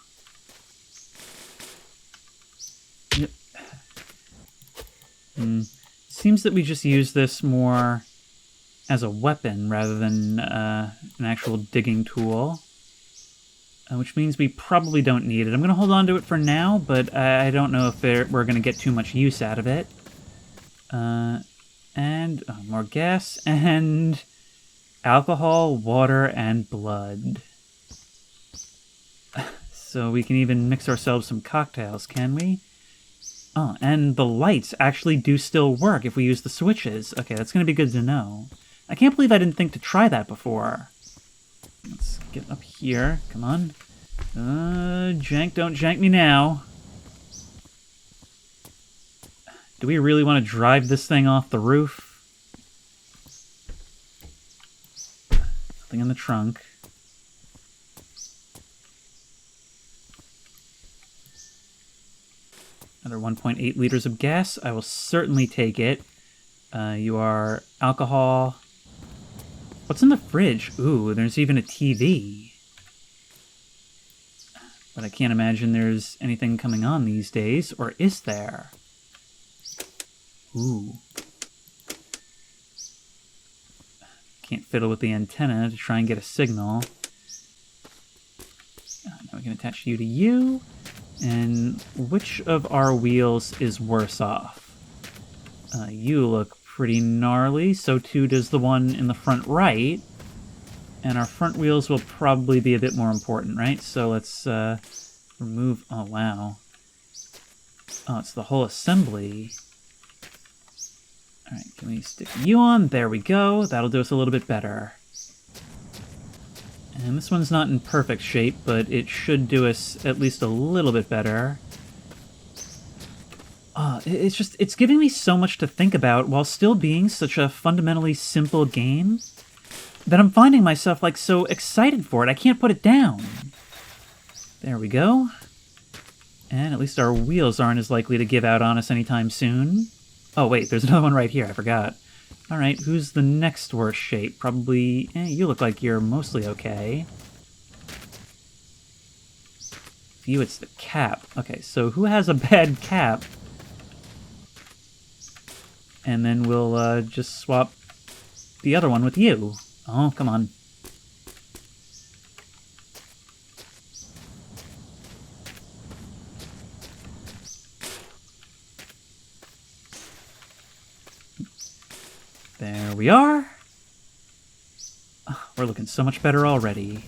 Yep. Seems that we just use this more as a weapon rather than an actual digging tool. Which means we probably don't need it. I'm going to hold on to it for now, but I don't know if we're going to get too much use out of it. And more gas, and alcohol, water, and blood. So we can even mix ourselves some cocktails, can we? Oh, and the lights actually do still work if we use the switches. Okay, that's going to be good to know. I can't believe I didn't think to try that before. Let's get up here. Come on. Jank, don't jank me now. Do we really want to drive this thing off the roof? Nothing in the trunk. Another 1.8 liters of gas. I will certainly take it. You are alcohol. What's in the fridge? Ooh, there's even a TV. But I can't imagine there's anything coming on these days, or is there? Ooh. Can't fiddle with the antenna to try and get a signal. Now we can attach you to you. And which of our wheels is worse off? You look pretty gnarly, so too does the one in the front right. And our front wheels will probably be a bit more important, right? So let's remove... Oh, wow. Oh, it's the whole assembly. Alright, can we stick you on? There we go. That'll do us a little bit better. And this one's not in perfect shape, but it should do us at least a little bit better. It's giving me so much to think about while still being such a fundamentally simple game that I'm finding myself like so excited for it. I can't put it down. There we go. And at least our wheels aren't as likely to give out on us anytime soon. Oh wait, there's another one right here, I forgot. Alright, who's the next worst shape? Probably, you look like you're mostly okay. For you, it's the cap. Okay, so who has a bad cap? And then we'll just swap the other one with you. Oh, come on. There we are. Oh, we're looking so much better already.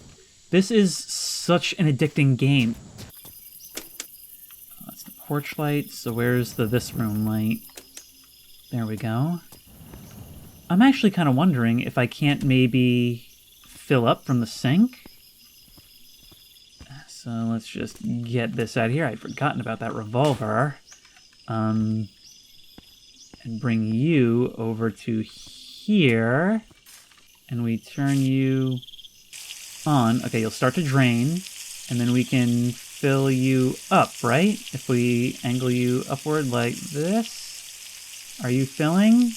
This is such an addicting game. Oh, that's the porch light, so where's the this room light? There we go. I'm actually kind of wondering if I can't maybe fill up from the sink. So let's just get this out of here. I'd forgotten about that revolver. And bring you over to here. And we turn you on. Okay, you'll start to drain. And then we can fill you up, right? If we angle you upward like this. Are you filling?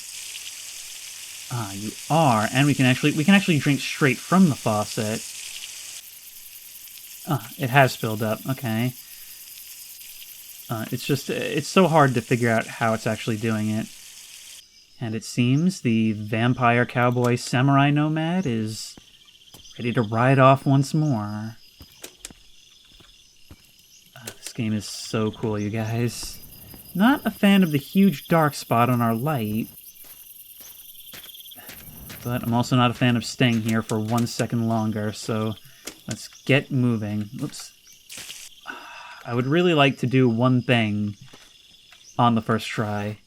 Ah, you are. And we can actually drink straight from the faucet. Ah, it has filled up. Okay. It's so hard to figure out how it's actually doing it. And it seems the vampire cowboy samurai nomad is ready to ride off once more. This game is so cool, you guys. Not a fan of the huge dark spot on our light. But I'm also not a fan of staying here for 1 second longer, so let's get moving. Oops. I would really like to do one thing on the first try.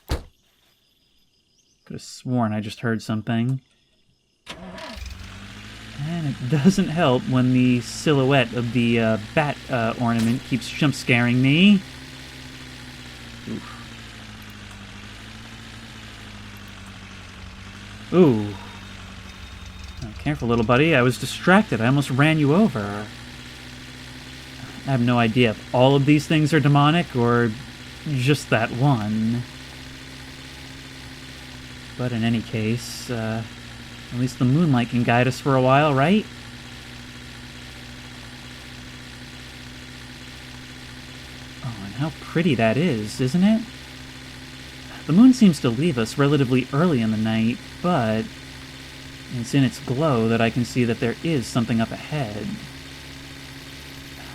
Could have sworn I just heard something. And it doesn't help when the silhouette of the bat ornament keeps jump scaring me. Oof. Ooh. Oh, careful, little buddy. I was distracted. I almost ran you over. I have no idea if all of these things are demonic or just that one. But in any case, at least the moonlight can guide us for a while, right? Oh, and how pretty that is, isn't it? The moon seems to leave us relatively early in the night, but it's in its glow that I can see that there is something up ahead.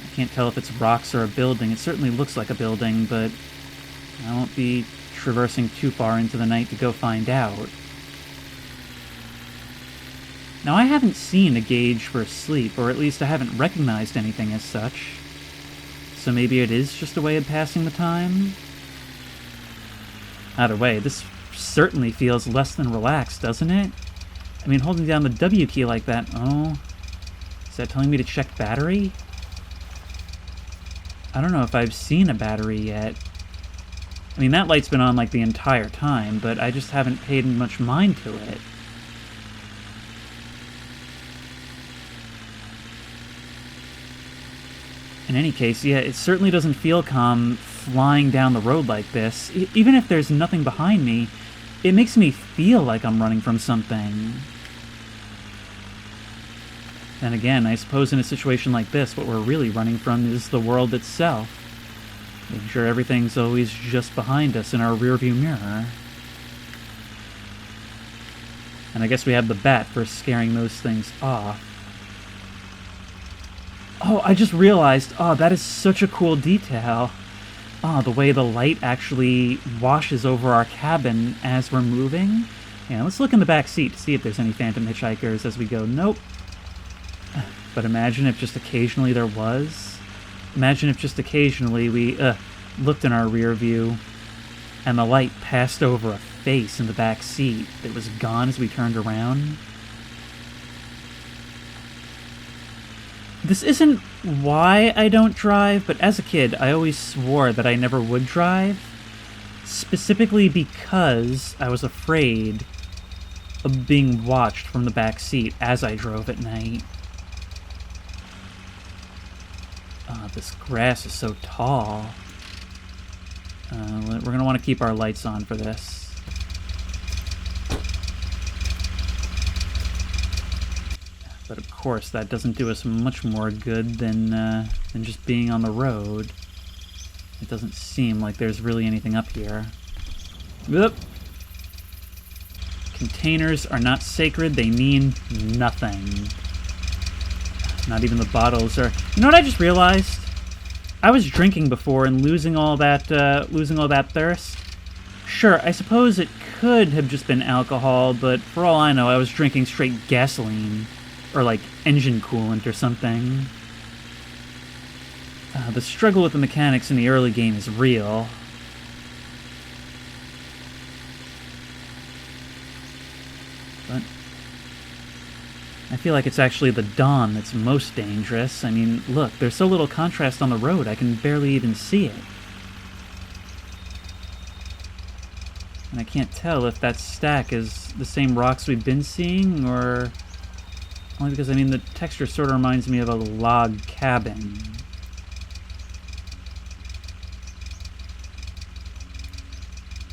I can't tell if it's rocks or a building. It certainly looks like a building, but I won't be traversing too far into the night to go find out. Now, I haven't seen a gauge for sleep, or at least I haven't recognized anything as such. So maybe it is just a way of passing the time? Either way, this certainly feels less than relaxed, doesn't it? I mean, holding down the W key like that, oh... Is that telling me to check battery? I don't know if I've seen a battery yet. I mean, that light's been on like the entire time, but I just haven't paid much mind to it. In any case, yeah, it certainly doesn't feel calm flying down the road like this. Even if there's nothing behind me, it makes me feel like I'm running from something. Then again, I suppose in a situation like this, what we're really running from is the world itself. Making sure everything's always just behind us in our rearview mirror. And I guess we have the bat for scaring those things off. Oh, I just realized, oh, that is such a cool detail. Oh, the way the light actually washes over our cabin as we're moving. Yeah, let's look in the back seat to see if there's any phantom hitchhikers as we go. Nope. But imagine if just occasionally there was. Imagine if just occasionally we looked in our rear view and the light passed over a face in the back seat that was gone as we turned around. This isn't why I don't drive, but as a kid, I always swore that I never would drive. Specifically because I was afraid of being watched from the back seat as I drove at night. This grass is so tall. We're going to want to keep our lights on for this. But of course, that doesn't do us much more good than just being on the road. It doesn't seem like there's really anything up here. Oop. Containers are not sacred. They mean nothing. Not even the bottles are... You know what I just realized? I was drinking before and losing all that thirst. Sure, I suppose it could have just been alcohol, but for all I know, I was drinking straight gasoline. Or like engine coolant or something. The struggle with the mechanics in the early game is real. But I feel like it's actually the dawn that's most dangerous. I mean, look, there's so little contrast on the road, I can barely even see it. And I can't tell if that stack is the same rocks we've been seeing, or... Only because, I mean, the texture sort of reminds me of a log cabin.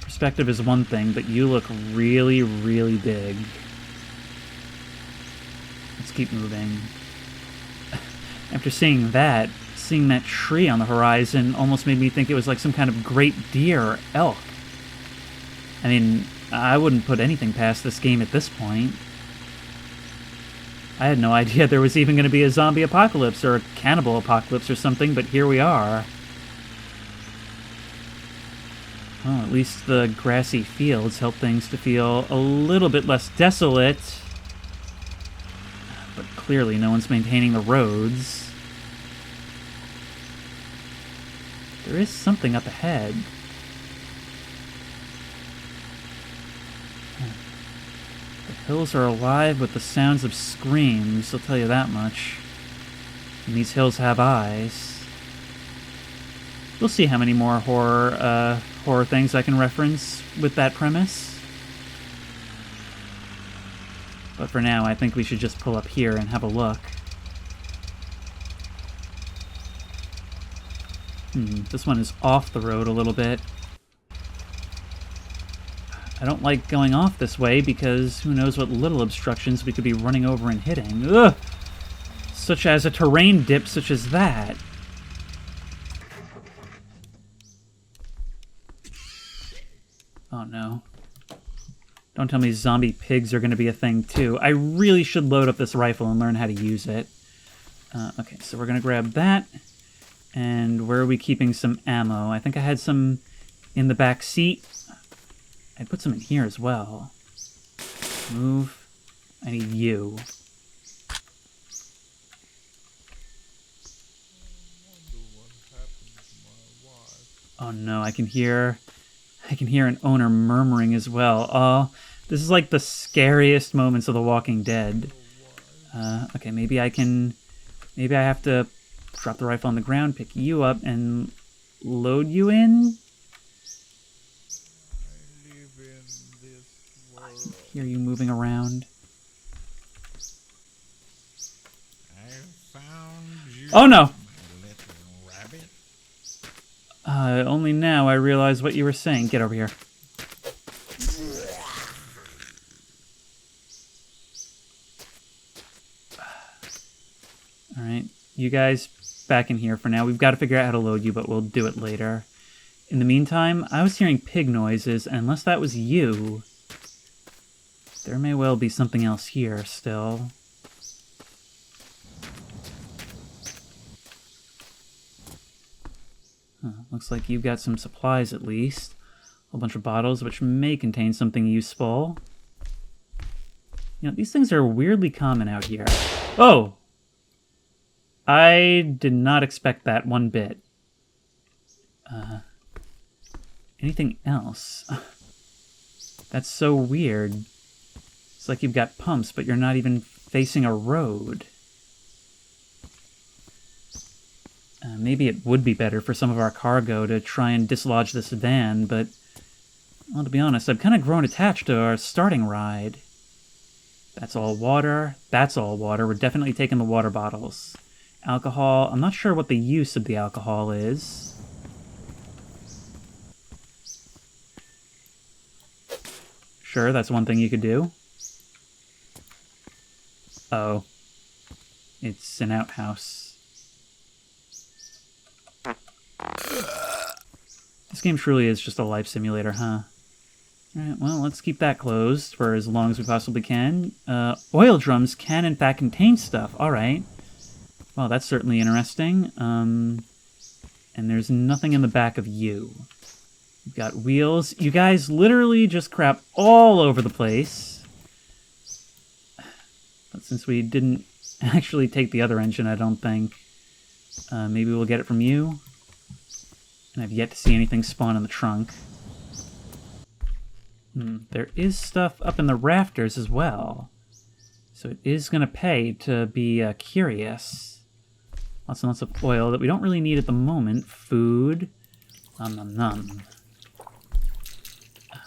Perspective is one thing, but you look really, really big. Let's keep moving. After seeing that tree on the horizon almost made me think it was like some kind of great deer or elk. I mean, I wouldn't put anything past this game at this point. I had no idea there was even going to be a zombie apocalypse or a cannibal apocalypse or something, but here we are. Well, at least the grassy fields help things to feel a little bit less desolate. But clearly no one's maintaining the roads. There is something up ahead. The hills are alive with the sounds of screams, I'll tell you that much. And these hills have eyes. We'll see how many more horror things I can reference with that premise. But for now, I think we should just pull up here and have a look. This one is off the road a little bit. I don't like going off this way because who knows what little obstructions we could be running over and hitting. Ugh! Such as a terrain dip such as that. Oh no. Don't tell me zombie pigs are going to be a thing too. I really should load up this rifle and learn how to use it. Okay, so we're going to grab that. And where are we keeping some ammo? I think I had some in the back seat. I'd put some in here as well. Move. I need you. Oh no, I can hear an owner murmuring as well. Oh, this is like the scariest moments of The Walking Dead. Okay, maybe I have to drop the rifle on the ground, pick you up, and load you in? I can hear you moving around. Oh no! Only now I realize what you were saying. Get over here. Alright, you guys back in here for now. We've got to figure out how to load you, but we'll do it later. In the meantime, I was hearing pig noises, and unless that was you, there may well be something else here still. Looks like you've got some supplies at least. A whole bunch of bottles which may contain something useful. You know, these things are weirdly common out here. Oh! I did not expect that one bit. Anything else? That's so weird. It's like you've got pumps, but you're not even facing a road. Maybe it would be better for some of our cargo to try and dislodge this van, but, well, to be honest, I've kind of grown attached to our starting ride. That's all water. That's all water. We're definitely taking the water bottles. Alcohol. I'm not sure what the use of the alcohol is. Sure, that's one thing you could do. Oh. It's an outhouse. This game truly is just a life simulator, huh? Alright, well, let's keep that closed for as long as we possibly can. Oil drums can, in fact, contain stuff. Alright. Well, that's certainly interesting. And there's nothing in the back of you. You've got wheels. You guys literally just crap all over the place. But since we didn't actually take the other engine, I don't think. Maybe we'll get it from you. And I've yet to see anything spawn in the trunk. There is stuff up in the rafters as well. So it is going to pay to be curious. Lots and lots of oil that we don't really need at the moment. Food. Nom nom nom.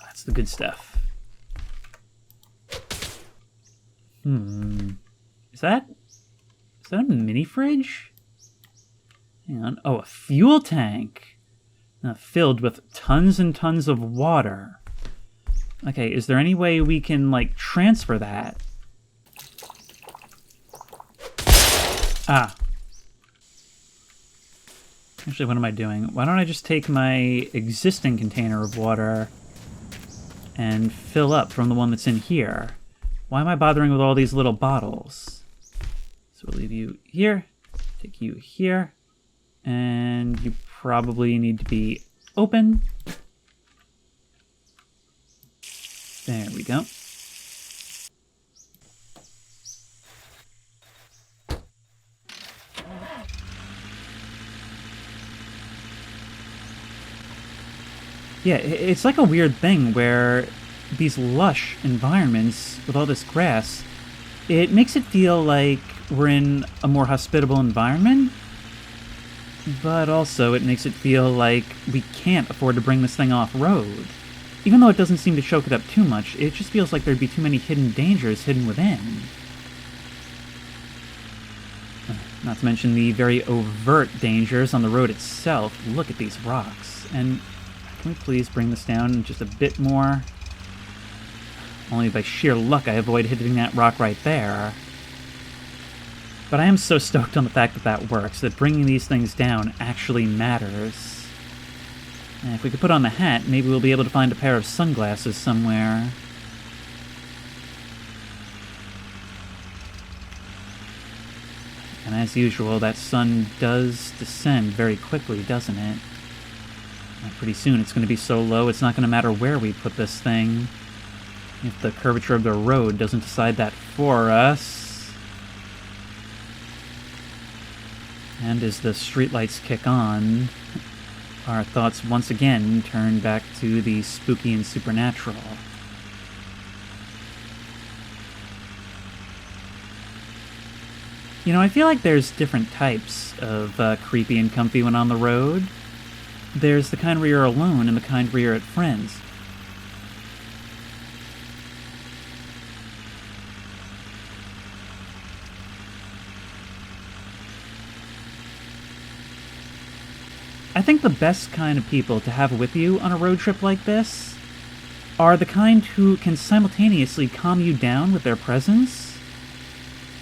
That's the good stuff. Is that a mini fridge? Hang on. Oh, a fuel tank. Filled with tons and tons of water. Okay, is there any way we can, like, transfer that? Ah. Actually, what am I doing? Why don't I just take my existing container of water and fill up from the one that's in here? Why am I bothering with all these little bottles? So we'll leave you here, take you here, and you probably need to be open. There we go. Yeah, it's like a weird thing where these lush environments with all this grass, it makes it feel like we're in a more hospitable environment, but also it makes it feel like we can't afford to bring this thing off-road. Even though it doesn't seem to choke it up too much, it just feels like there'd be too many hidden dangers hidden within. Not to mention the very overt dangers on the road itself. Look at these rocks. And can we please bring this down just a bit more? Only by sheer luck I avoid hitting that rock right there. But I am so stoked on the fact that that works, that bringing these things down actually matters. And if we could put on the hat, maybe we'll be able to find a pair of sunglasses somewhere. And as usual, that sun does descend very quickly, doesn't it? And pretty soon it's going to be so low it's not going to matter where we put this thing. If the curvature of the road doesn't decide that for us. And as the streetlights kick on, our thoughts once again turn back to the spooky and supernatural. You know, I feel like there's different types of creepy and comfy when on the road. There's the kind where you're alone and the kind where you're at friends. I think the best kind of people to have with you on a road trip like this are the kind who can simultaneously calm you down with their presence,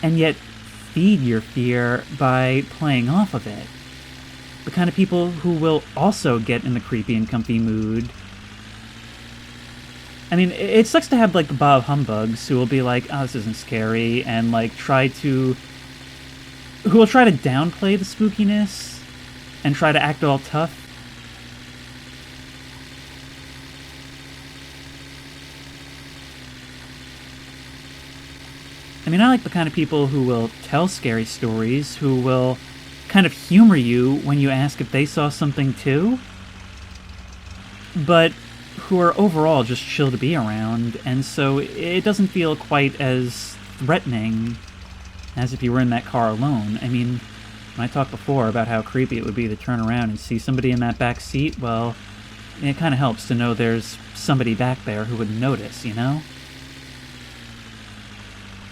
and yet feed your fear by playing off of it. The kind of people who will also get in the creepy and comfy mood. I mean, it sucks to have, like, the Bob Humbugs who will be like, oh, this isn't scary, and, like, who will try to downplay the spookiness and try to act all tough. I mean, I like the kind of people who will tell scary stories, who will kind of humor you when you ask if they saw something too, but who are overall just chill to be around, and so it doesn't feel quite as threatening as if you were in that car alone. I mean, When I talked before about how creepy it would be to turn around and see somebody in that back seat, well, it kind of helps to know there's somebody back there who would notice, you know?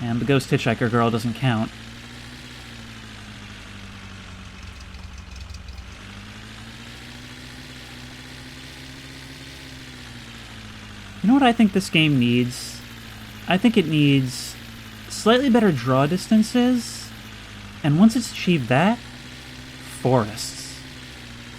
And the ghost hitchhiker girl doesn't count. You know what I think this game needs? I think it needs slightly better draw distances, and once it's achieved that, forests.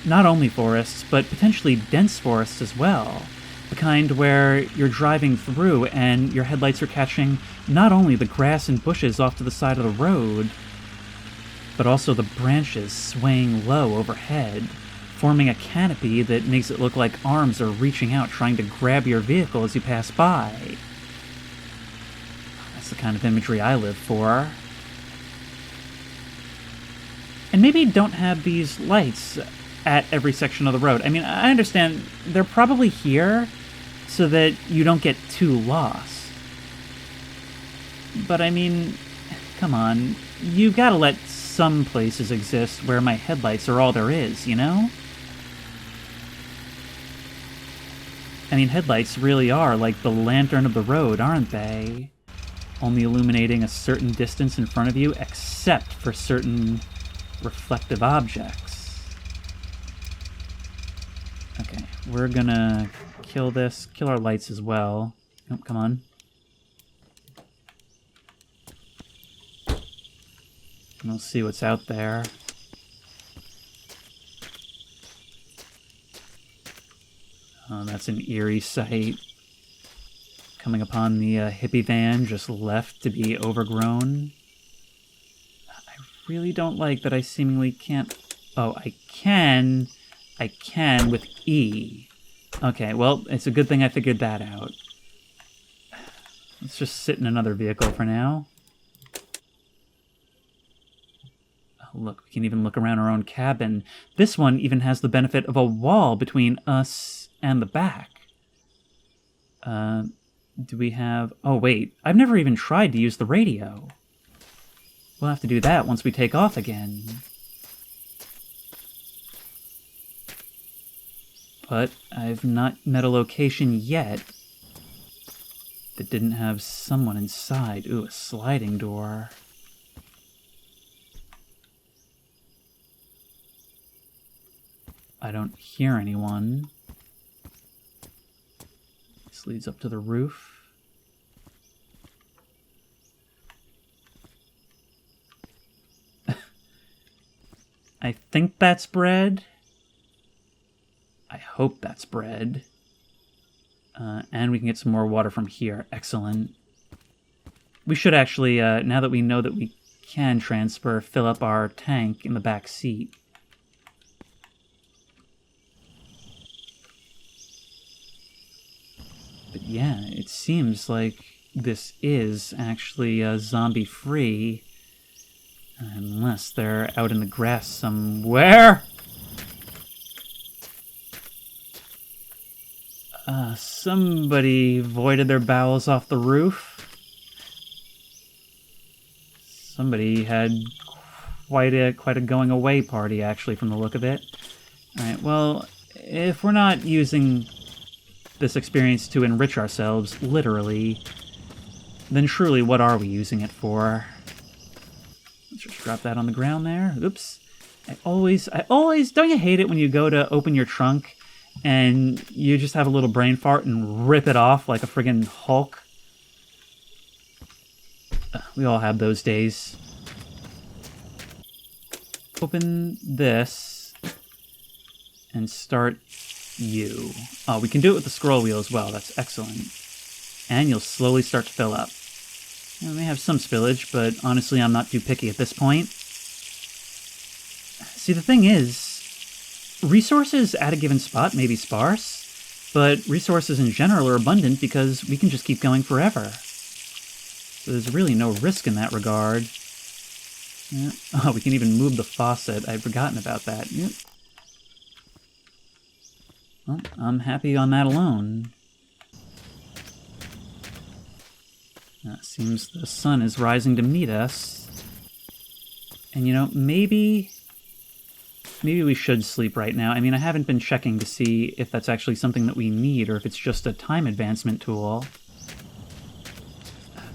Not only forests, but potentially dense forests as well. The kind where you're driving through and your headlights are catching not only the grass and bushes off to the side of the road, but also the branches swaying low overhead, forming a canopy that makes it look like arms are reaching out trying to grab your vehicle as you pass by. That's the kind of imagery I live for. And maybe don't have these lights at every section of the road. I mean, I understand they're probably here so that you don't get too lost. But I mean, come on, you've got to let some places exist where my headlights are all there is, you know? I mean, headlights really are like the lantern of the road, aren't they? Only illuminating a certain distance in front of you, except for certain reflective objects. Okay, we're gonna kill our lights as well. Oh, come on. And we'll see what's out there. Oh, that's an eerie sight. Coming upon the hippie van just left to be overgrown. I really don't like that I seemingly can't... Oh, I can with E. Okay, well, it's a good thing I figured that out. Let's just sit in another vehicle for now. Oh, look, we can even look around our own cabin. This one even has the benefit of a wall between us and the back. Do we have... Oh, wait. I've never even tried to use the radio. We'll have to do that once we take off again. But I've not met a location yet that didn't have someone inside. Ooh, a sliding door. I don't hear anyone. This leads up to the roof. I think that's bread. I hope that's bread. And we can get some more water from here. Excellent. We should actually, now that we know that we can transfer, fill up our tank in the back seat. But yeah, it seems like this is actually zombie-free. Unless they're out in the grass somewhere. Somebody voided their bowels off the roof. Somebody had quite a going away party, actually, from the look of it. Alright, well, if we're not using this experience to enrich ourselves, literally, then truly, what are we using it for? Let's just drop that on the ground there. Oops. I always, don't you hate it when you go to open your trunk and you just have a little brain fart and rip it off like a friggin' Hulk? We all have those days. Open this and start you. Oh, we can do it with the scroll wheel as well. That's excellent. And you'll slowly start to fill up. You may have some spillage, but honestly, I'm not too picky at this point. See, the thing is, resources at a given spot may be sparse, but resources in general are abundant because we can just keep going forever. So there's really no risk in that regard. Yeah. Oh, we can even move the faucet. I'd forgotten about that. Yep. Well, I'm happy on that alone. Seems the sun is rising to meet us. And you know, maybe we should sleep right now. I mean, I haven't been checking to see if that's actually something that we need or if it's just a time advancement tool.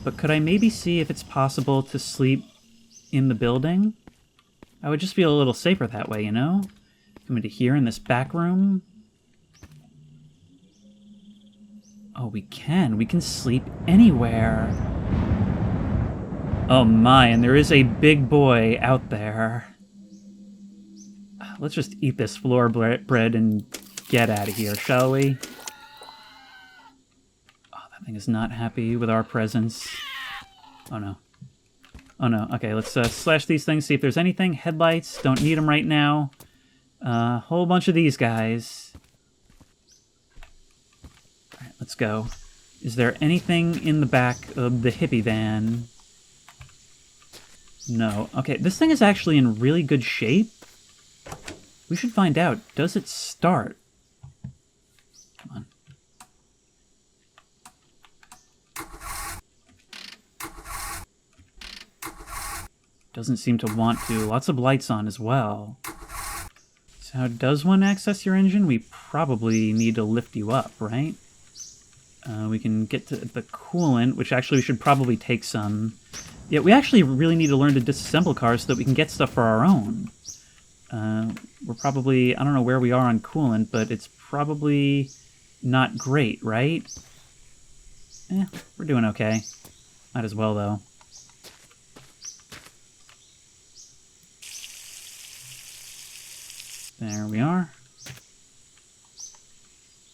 But could I maybe see if it's possible to sleep in the building? I would just feel a little safer that way, you know? Come into here in this back room. Oh, we can. We can sleep anywhere. Oh my, and there is a big boy out there. Let's just eat this floor bread and get out of here, shall we? Oh, that thing is not happy with our presence. Oh no. Oh no. Okay, let's slash these things, see if there's anything. Headlights, don't need them right now. Whole bunch of these guys. Alright, let's go. Is there anything in the back of the hippie van? No. Okay, this thing is actually in really good shape. We should find out. Does it start? Come on. Doesn't seem to want to. Lots of lights on as well. So how does one access your engine? We probably need to lift you up, right? We can get to the coolant, which actually we should probably take some. Yeah, we actually really need to learn to disassemble cars so that we can get stuff for our own. We're probably, I don't know where we are on coolant, but it's probably not great, right? We're doing okay. Might as well, though. There we are.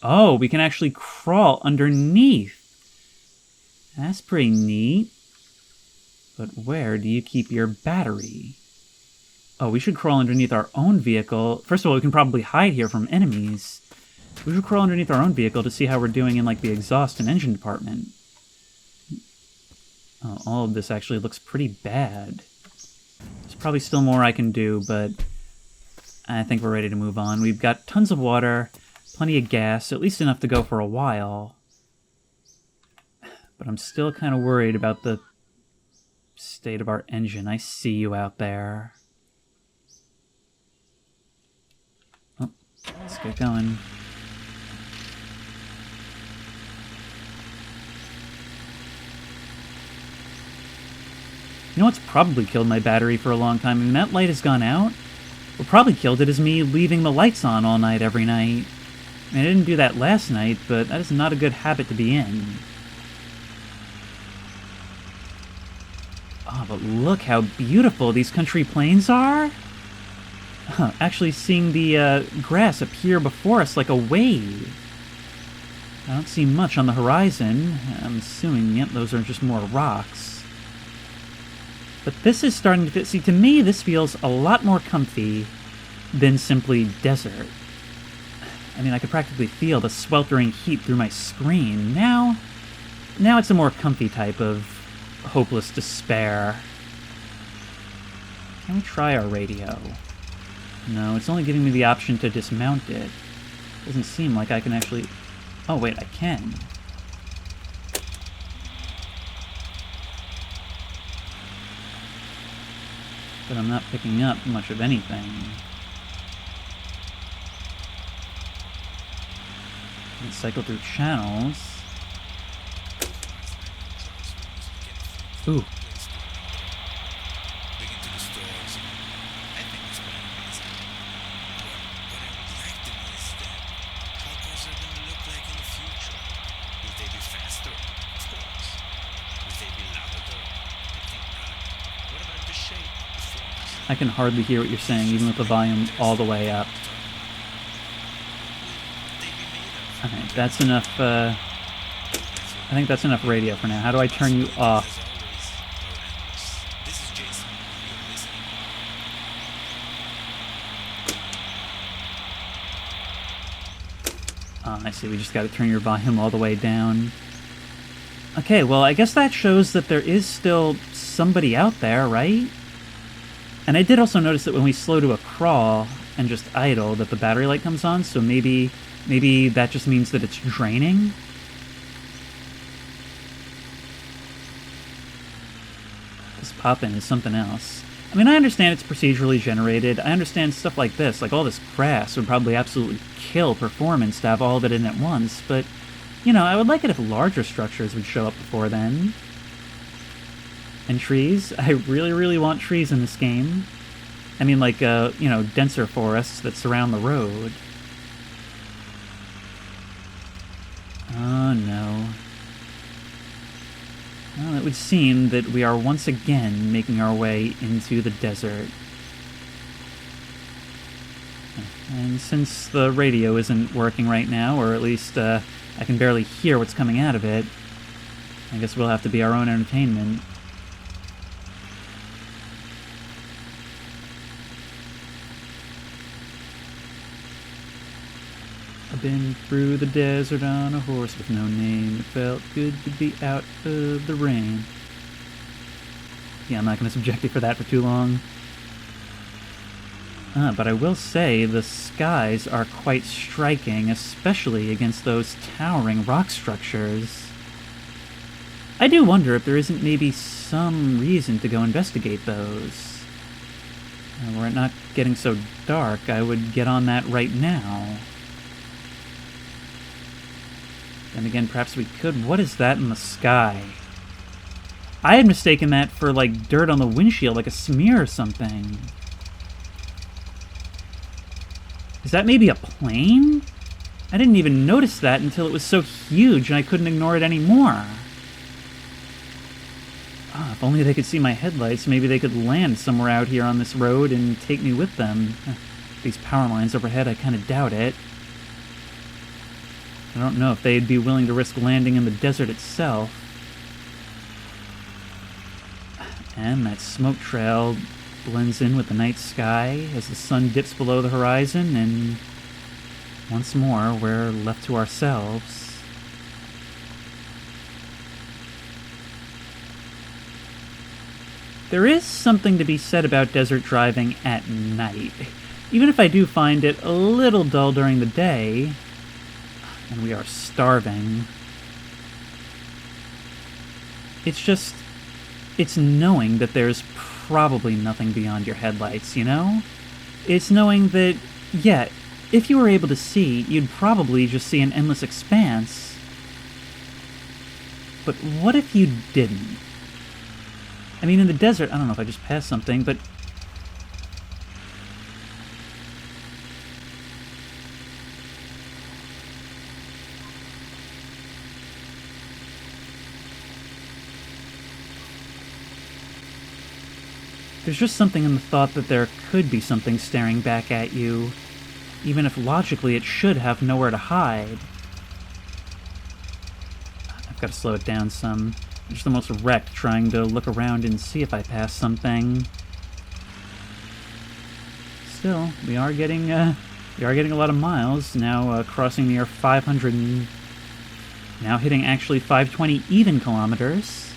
Oh, we can actually crawl underneath. That's pretty neat. But where do you keep your battery? Oh, we should crawl underneath our own vehicle. First of all, we can probably hide here from enemies. We should crawl underneath our own vehicle to see how we're doing in, like, the exhaust and engine department. Oh, all of this actually looks pretty bad. There's probably still more I can do, but I think we're ready to move on. We've got tons of water, plenty of gas, at least enough to go for a while. But I'm still kind of worried about the state of our engine. I see you out there. Oh, let's get going. You know what's probably killed my battery for a long time? I mean, that light has gone out. What probably killed it is me leaving the lights on all night every night. I mean, I didn't do that last night, but that is not a good habit to be in. Oh, but look how beautiful these country plains are. Actually seeing the grass appear before us like a wave. I don't see much on the horizon. I'm assuming, yep, those are just more rocks. But this is starting to... See, to me, this feels a lot more comfy than simply desert. I mean, I could practically feel the sweltering heat through my screen. Now it's a more comfy type of hopeless despair. Can we try our radio? No, it's only giving me the option to dismount it. Doesn't seem like I can actually... Oh, wait, I can. But I'm not picking up much of anything. Let's cycle through channels. Ooh. I can hardly hear what you're saying, even with the volume all the way up. Alright, that's enough, I think that's enough radio for now. How do I turn you off? I see, we just gotta turn your volume all the way down. Okay, well, I guess that shows that there is still somebody out there, right? And I did also notice that when we slow to a crawl and just idle, that the battery light comes on, so maybe that just means that it's draining? This pop-in is something else. I mean, I understand it's procedurally generated. I understand stuff like this, like all this grass would probably absolutely kill performance to have all of it in at once, but, I would like it if larger structures would show up before then. And trees. I really, really want trees in this game. I mean, like, denser forests that surround the road. Oh, no. Well, it would seem that we are once again making our way into the desert. And since the radio isn't working right now, or at least I can barely hear what's coming out of it, I guess we'll have to be our own entertainment. I've been through the desert on a horse with no name. It felt good to be out of the rain. Yeah, I'm not going to subject you for that for too long. But I will say the skies are quite striking, especially against those towering rock structures. I do wonder if there isn't maybe some reason to go investigate those. Were it not getting so dark, I would get on that right now. Then again, perhaps we could. What is that in the sky? I had mistaken that for, like, dirt on the windshield, like a smear or something. Is that maybe a plane? I didn't even notice that until it was so huge and I couldn't ignore it anymore. If only they could see my headlights, maybe they could land somewhere out here on this road and take me with them. These power lines overhead, I kind of doubt it. I don't know if they'd be willing to risk landing in the desert itself. And that smoke trail blends in with the night sky as the sun dips below the horizon, and once more we're left to ourselves. There is something to be said about desert driving at night. Even if I do find it a little dull during the day, and we are starving. It's knowing that there's probably nothing beyond your headlights, you know? It's knowing that, yeah, if you were able to see, you'd probably just see an endless expanse. But what if you didn't? I mean, in the desert, I don't know if I just passed something, but there's just something in the thought that there could be something staring back at you, even if logically it should have nowhere to hide. I've got to slow it down some. I'm just almost wrecked trying to look around and see if I pass something. Still, we are getting a lot of miles, now crossing near 500 and now hitting actually 520 even kilometers.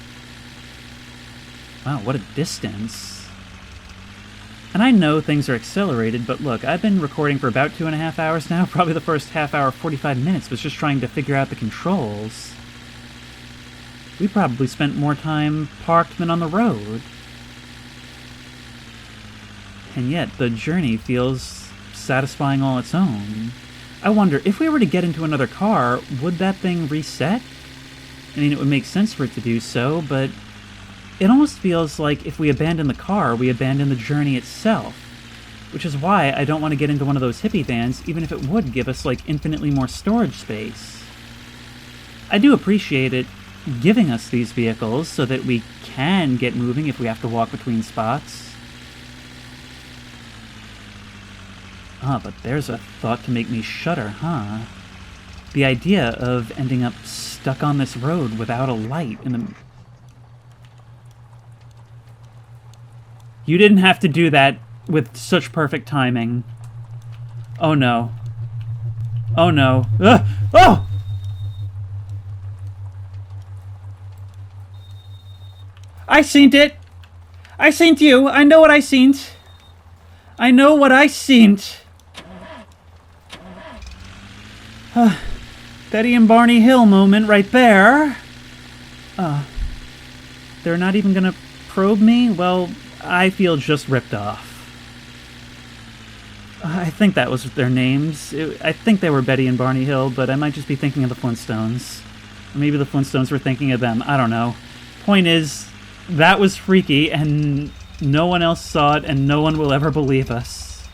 Wow, what a distance. And I know things are accelerated, but look, I've been recording for about 2.5 hours now. Probably the first half hour, 45 minutes, was just trying to figure out the controls. We probably spent more time parked than on the road. And yet, the journey feels satisfying all its own. I wonder, if we were to get into another car, would that thing reset? I mean, it would make sense for it to do so, but it almost feels like if we abandon the car, we abandon the journey itself. Which is why I don't want to get into one of those hippie vans, even if it would give us, like, infinitely more storage space. I do appreciate it giving us these vehicles so that we can get moving if we have to walk between spots. But there's a thought to make me shudder, huh? The idea of ending up stuck on this road without a light in the... You didn't have to do that with such perfect timing. Oh no. Oh no. Oh! I seen it! I seen you! I know what I seen! I know what I seen! Betty and Barney Hill moment right there. They're not even gonna probe me? Well, I feel just ripped off. I think that was their names. I think they were Betty and Barney Hill, but I might just be thinking of the Flintstones. Or maybe the Flintstones were thinking of them. I don't know. Point is, that was freaky, and no one else saw it, and no one will ever believe us.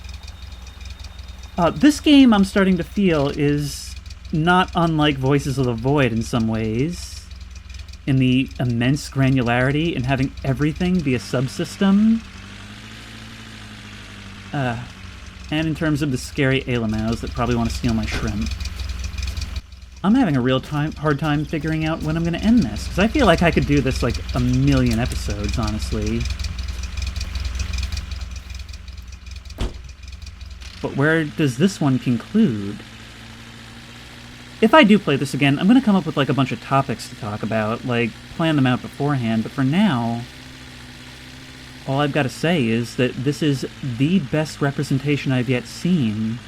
This game, I'm starting to feel, is not unlike Voices of the Void in some ways, in the immense granularity and having everything be a subsystem. And in terms of the scary Alamos that probably want to steal my shrimp. I'm having a hard time figuring out when I'm going to end this, because I feel like I could do this like a million episodes, honestly. But where does this one conclude? If I do play this again, I'm going to come up with like a bunch of topics to talk about, like plan them out beforehand, but for now, all I've got to say is that this is the best representation I've yet seen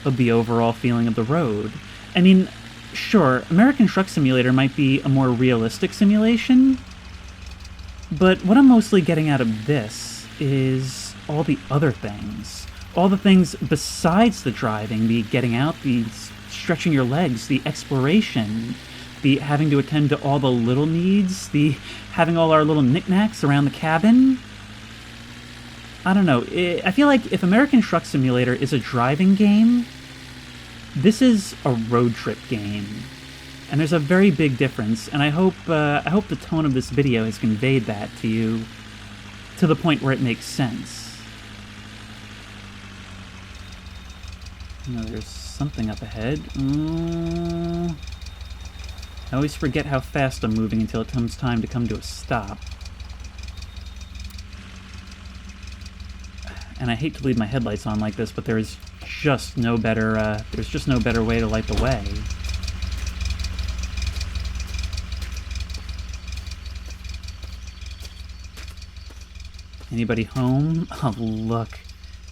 of the overall feeling of the road. I mean, sure, American Truck Simulator might be a more realistic simulation, but what I'm mostly getting out of this is all the other things. All the things besides the driving, the getting out, the stretching your legs, the exploration, the having to attend to all the little needs, the having all our little knickknacks around the cabin. I don't know. I feel like if American Truck Simulator is a driving game, this is a road trip game. And there's a very big difference, and I hope the tone of this video has conveyed that to you to the point where it makes sense. There's something up ahead. I always forget how fast I'm moving until it comes time to come to a stop. And I hate to leave my headlights on like this, but there's just no better way to light the way. Anybody home? Oh, look.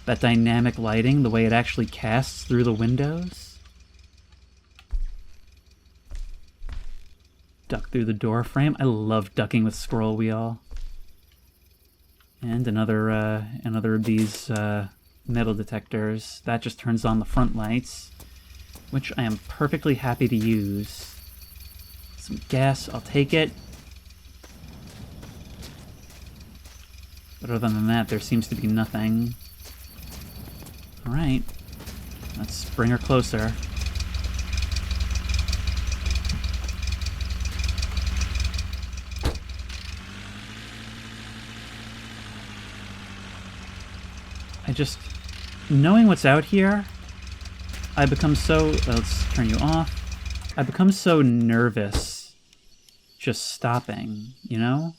That dynamic lighting, the way it actually casts through the windows. Duck through the door frame. I love ducking with scroll wheel. And another of these metal detectors. That just turns on the front lights, which I am perfectly happy to use. Some gas, I'll take it. But other than that, there seems to be nothing. Alright, let's bring her closer. Knowing what's out here, I become so, let's turn you off. I become so nervous just stopping, you know?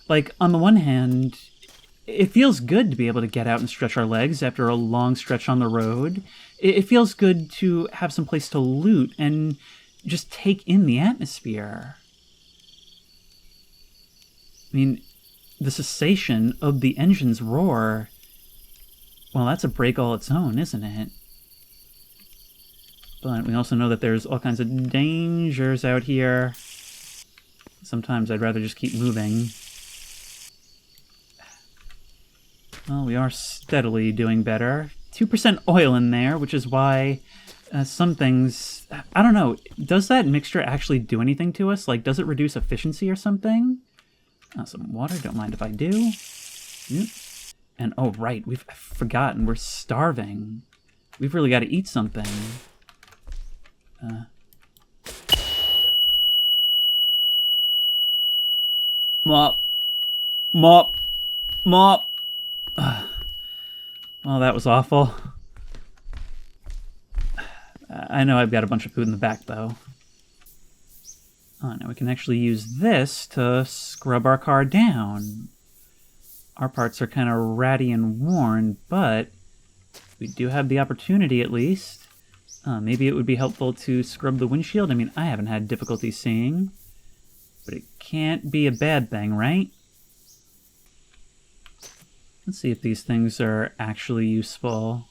Like, on the one hand, it feels good to be able to get out and stretch our legs after a long stretch on the road. It feels good to have some place to loot and just take in the atmosphere. I mean, the cessation of the engine's roar, well, that's a break all its own, isn't it? But we also know that there's all kinds of dangers out here. Sometimes I'd rather just keep moving. Well, we are steadily doing better. 2% oil in there, which is why some things... I don't know, does that mixture actually do anything to us? Like, does it reduce efficiency or something? Some water, don't mind if I do. Yep. And, oh, right, we've forgotten, we're starving. We've really got to eat something. Mop. Mop. Mop. Well, that was awful. I know I've got a bunch of food in the back, though. Oh, now we can actually use this to scrub our car down. Our parts are kind of ratty and worn, but we do have the opportunity, at least. Maybe it would be helpful to scrub the windshield. I mean, I haven't had difficulty seeing. But it can't be a bad thing, right? Let's see if these things are actually useful.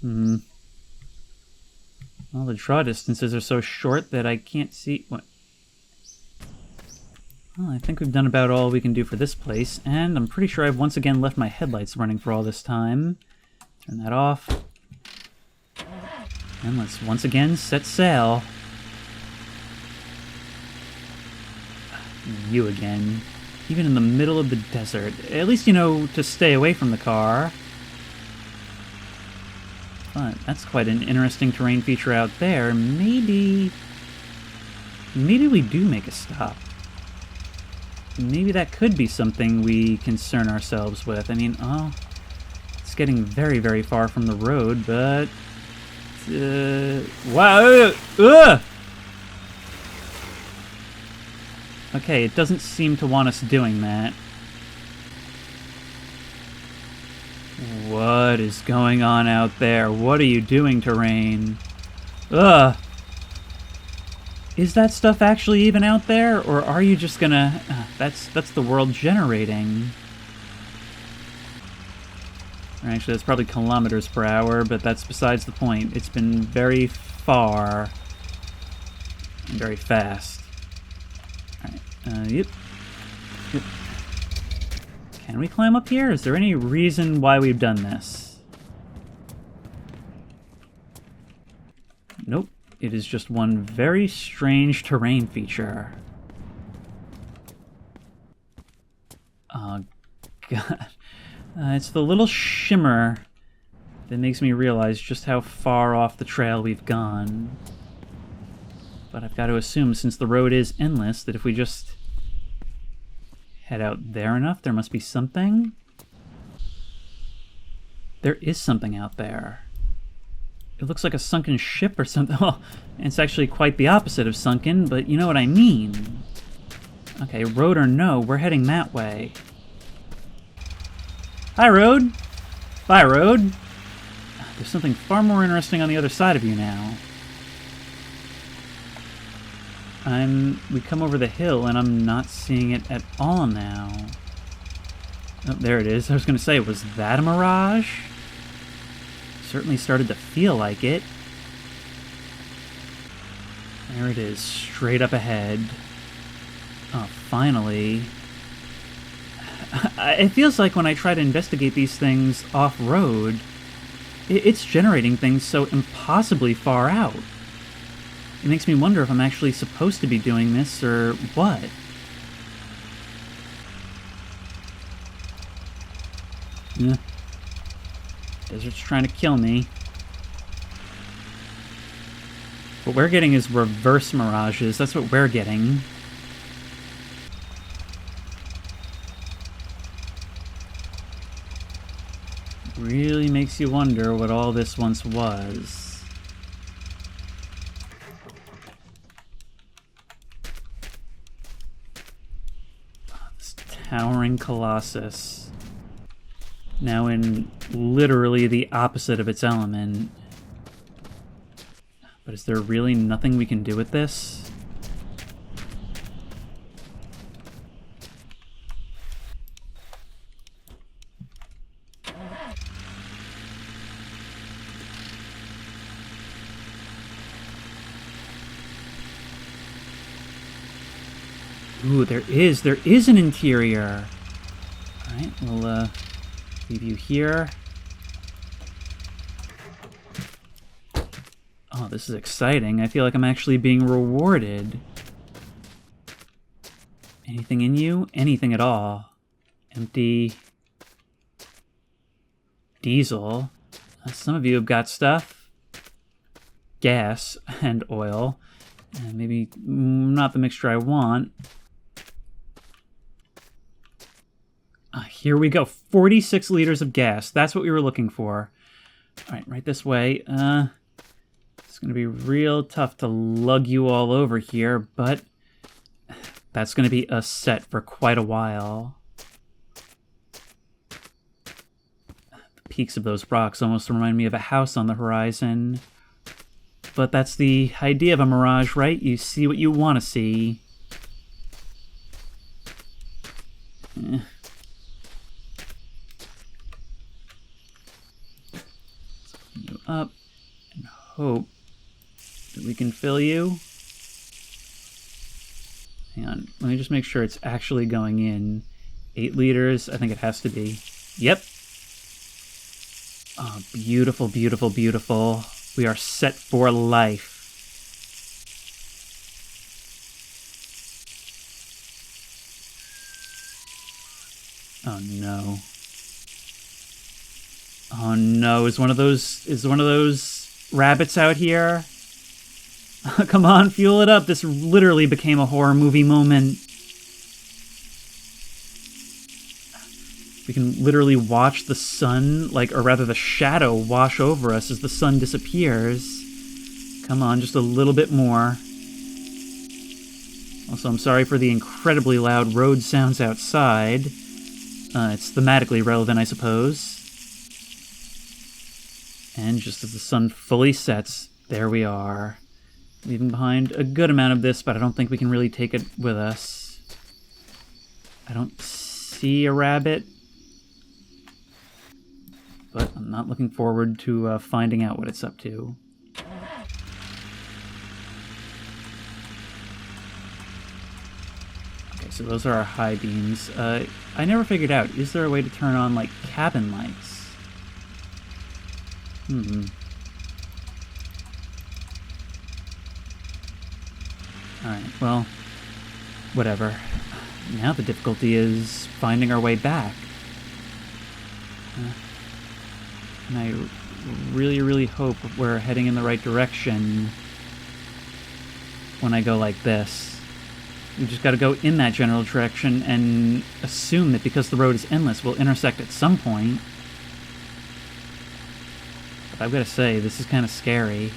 Well, the draw distances are so short that I can't see... What? Well, I think we've done about all we can do for this place, and I'm pretty sure I've once again left my headlights running for all this time. Turn that off. And let's once again set sail. You again. Even in the middle of the desert. At least you know to stay away from the car. But that's quite an interesting terrain feature out there. Maybe we do make a stop. Maybe that could be something we concern ourselves with. I mean, it's getting very, very far from the road, but... wow! Okay, it doesn't seem to want us doing that. What is going on out there? What are you doing, terrain? Ugh! Is that stuff actually even out there, or are you just gonna... that's the world generating. Or actually, that's probably kilometers per hour, but that's besides the point. It's been very far and very fast. Alright, yep. Can we climb up here? Is there any reason why we've done this? Nope. It is just one very strange terrain feature. Oh, God. It's the little shimmer that makes me realize just how far off the trail we've gone. But I've got to assume, since the road is endless, that if we just head out there enough, there must be something. There is something out there. It looks like a sunken ship or something. Well, it's actually quite the opposite of sunken, but you know what I mean. Okay, road or no, we're heading that way. Hi, road. Bye, road. There's something far more interesting on the other side of you now. We come over the hill, and I'm not seeing it at all now. Oh, there it is. I was going to say, was that a mirage? Certainly started to feel like it. There it is, straight up ahead. Oh, finally. It feels like when I try to investigate these things off-road, it's generating things so impossibly far out. It makes me wonder if I'm actually supposed to be doing this, or what. Yeah. Desert's trying to kill me. What we're getting is reverse mirages. That's what we're getting. Really makes you wonder what all this once was. This towering colossus. Now in literally the opposite of its element. But is there really nothing we can do with this? Ooh, there is an interior. Alright, we'll leave you here. Oh, this is exciting. I feel like I'm actually being rewarded. Anything in you? Anything at all. Empty. Diesel. Some of you have got stuff. Gas and oil. And maybe not the mixture I want. Here we go. 46 liters of gas. That's what we were looking for. All right this way. It's going to be real tough to lug you all over here, but that's going to be a set for quite a while. The peaks of those rocks almost remind me of a house on the horizon. But that's the idea of a mirage, right? You see what you want to see. You up and hope that we can fill you. Hang Hang on. Let me just make sure it's actually going in. 8 liters. I think it has to be. Yep. Oh, beautiful, beautiful, beautiful. We are set for life. Oh no. Oh no, is one of those rabbits out here? Come on, fuel it up. This literally became a horror movie moment. We can literally watch the sun, or rather the shadow, wash over us as the sun disappears. Come on, just a little bit more. Also, I'm sorry for the incredibly loud road sounds outside. It's thematically relevant, I suppose. And just as the sun fully sets, there we are. Leaving behind a good amount of this, but I don't think we can really take it with us. I don't see a rabbit. But I'm not looking forward to finding out what it's up to. Okay, so those are our high beams. I never figured out, is there a way to turn on, cabin lights? Alright, well, whatever. Now the difficulty is finding our way back. And I really, really hope we're heading in the right direction when I go like this. We just gotta go in that general direction and assume that because the road is endless, we'll intersect at some point. But I've gotta say, this is kind of scary.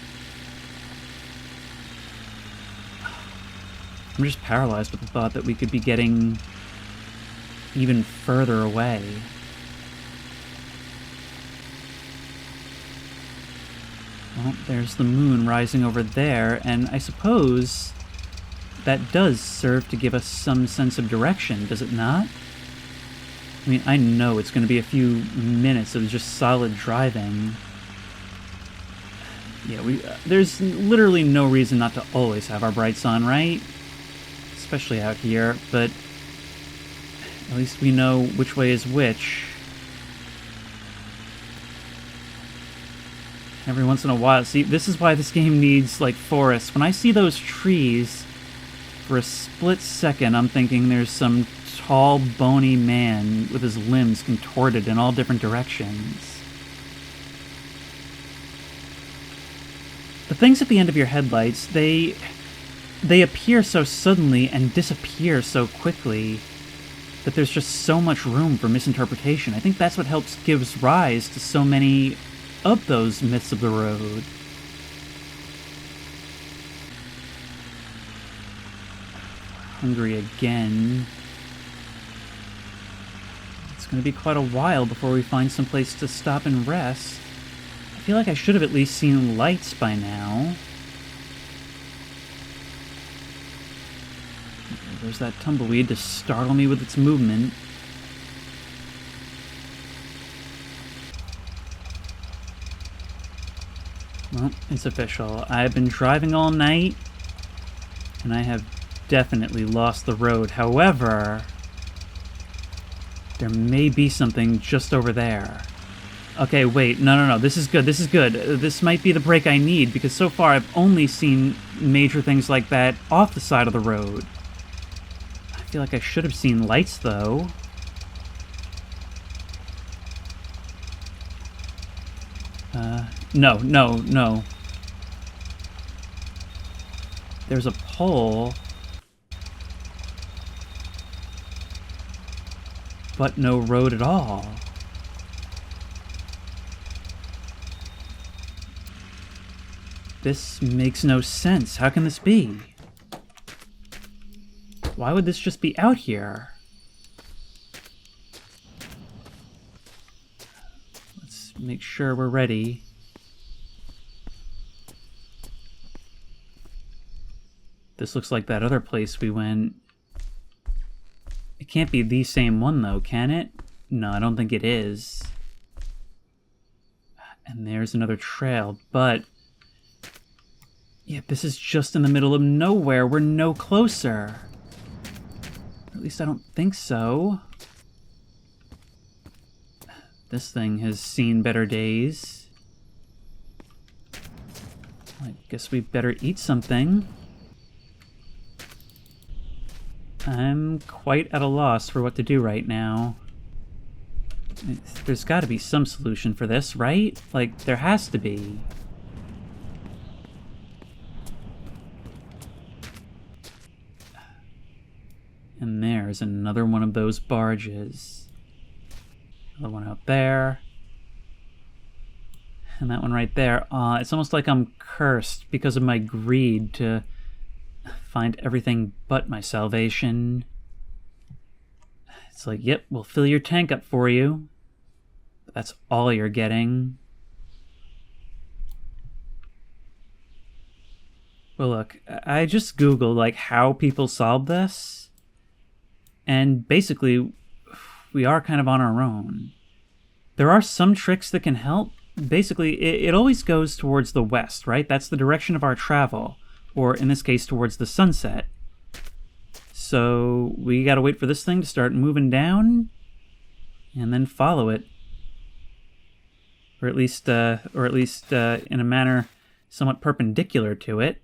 I'm just paralyzed with the thought that we could be getting even further away. Well, there's the moon rising over there, and I suppose that does serve to give us some sense of direction, does it not? I mean, I know it's going to be a few minutes of just solid driving. Yeah, there's literally no reason not to always have our brights on, right? Especially out here, but at least we know which way is which. Every once in a while, see, this is why this game needs, forests. When I see those trees, for a split second, I'm thinking there's some tall, bony man with his limbs contorted in all different directions. The things at the end of your headlights, they appear so suddenly and disappear so quickly that there's just so much room for misinterpretation. I think that's what gives rise to so many of those myths of the road. Hungry again. It's going to be quite a while before we find some place to stop and rest. I feel like I should have at least seen lights by now. There's that tumbleweed to startle me with its movement. Well, it's official. I've been driving all night, and I have definitely lost the road. However, there may be something just over there. Okay, wait. No. This is good. This is good. This might be the break I need, because so far I've only seen major things like that off the side of the road. I feel like I should have seen lights, though. No. There's a pole, but no road at all. This makes no sense. How can this be? Why would this just be out here? Let's make sure we're ready. This looks like that other place we went. It can't be the same one, though, can it? No, I don't think it is. And there's another trail, but... yeah, this is just in the middle of nowhere. We're no closer. At least I don't think so. This thing has seen better days. I guess we better eat something. I'm quite at a loss for what to do right now. There's got to be some solution for this, right? Like, there has to be. And there's another one of those barges. Another one out there. And that one right there. It's almost like I'm cursed because of my greed to find everything but my salvation. It's like, yep, we'll fill your tank up for you. But that's all you're getting. Well, look, I just Googled, like, how people solve this. And basically, we are kind of on our own. There are some tricks that can help. Basically, it always goes towards the west, right? That's the direction of our travel. Or, in this case, towards the sunset. So, we gotta wait for this thing to start moving down. And then follow it. Or at least in a manner somewhat perpendicular to it.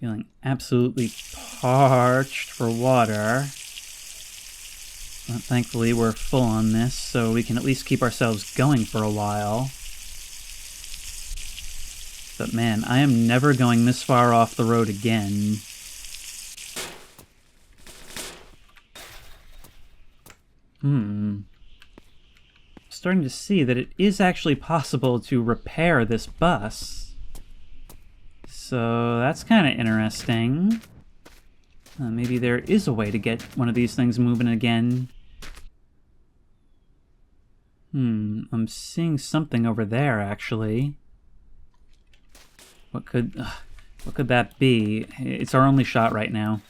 Feeling absolutely parched for water. But thankfully, we're full on this, so we can at least keep ourselves going for a while. But man, I am never going this far off the road again. Starting to see that it is actually possible to repair this bus. So that's kind of interesting. Maybe there is a way to get one of these things moving again. I'm seeing something over there, actually. What could that be? It's our only shot right now.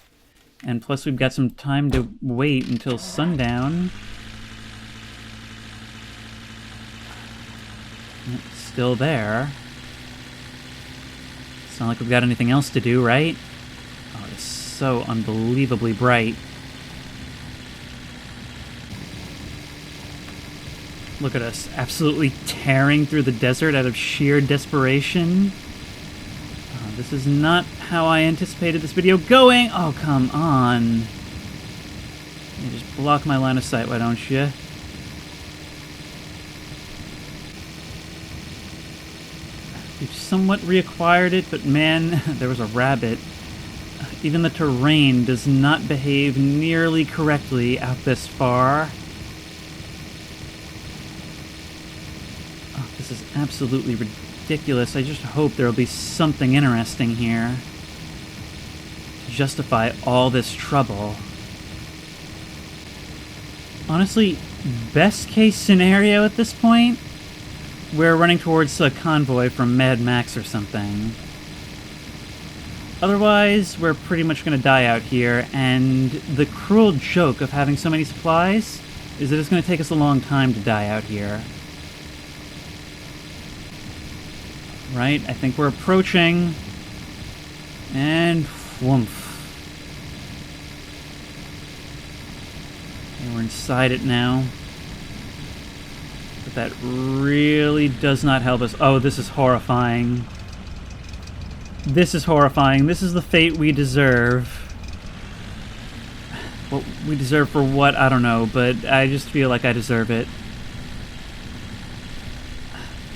And plus we've got some time to wait until sundown. It's still there. It's not like we've got anything else to do, right? Oh, it's so unbelievably bright. Look at us, absolutely tearing through the desert out of sheer desperation. Oh, this is not how I anticipated this video going. Oh, come on. You just block my line of sight, why don't you? We've somewhat reacquired it, but man, there was a rabbit. Even the terrain does not behave nearly correctly out this far. Oh, this is absolutely ridiculous. I just hope there'll be something interesting here to justify all this trouble. Honestly, best case scenario at this point, we're running towards a convoy from Mad Max or something. Otherwise, we're pretty much going to die out here, and the cruel joke of having so many supplies is that it's going to take us a long time to die out here. Right, I think we're approaching, and whoomph. Okay, we're inside it now. But that really does not help us. Oh, this is horrifying. This is horrifying. This is the fate we deserve. What we deserve for what? I don't know, but I just feel like I deserve it.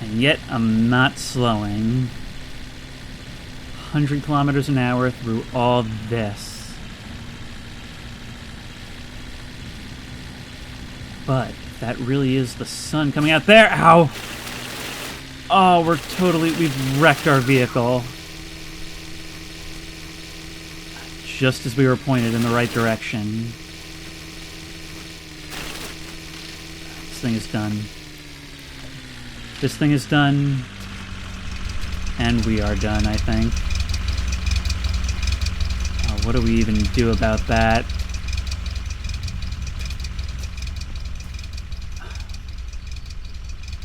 And yet, I'm not slowing. 100 kilometers an hour through all this. But that really is the sun coming out there. Ow! Oh, we've wrecked our vehicle. Just as we were pointed in the right direction. This thing is done. This thing is done. And we are done, I think. Oh, what do we even do about that?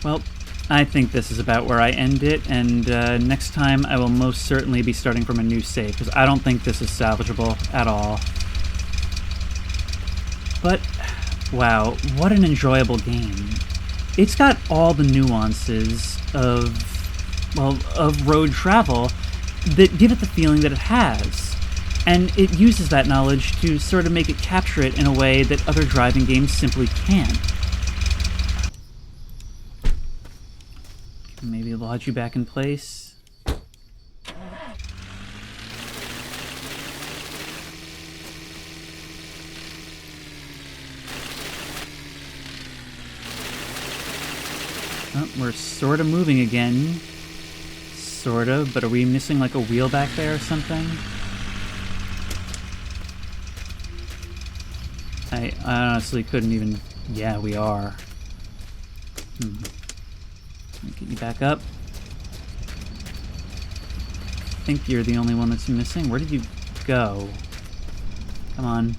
Well, I think this is about where I end it, and next time I will most certainly be starting from a new save, because I don't think this is salvageable at all. But, wow, what an enjoyable game. It's got all the nuances of road travel that give it the feeling that it has. And it uses that knowledge to sort of make it capture it in a way that other driving games simply can't. Maybe lodge you back in place. Oh, we're sort of moving again. Sort of, but are we missing like a wheel back there or something? I honestly couldn't even... Yeah, we are. Let me get you back up. I think you're the only one that's missing. Where did you go? Come on.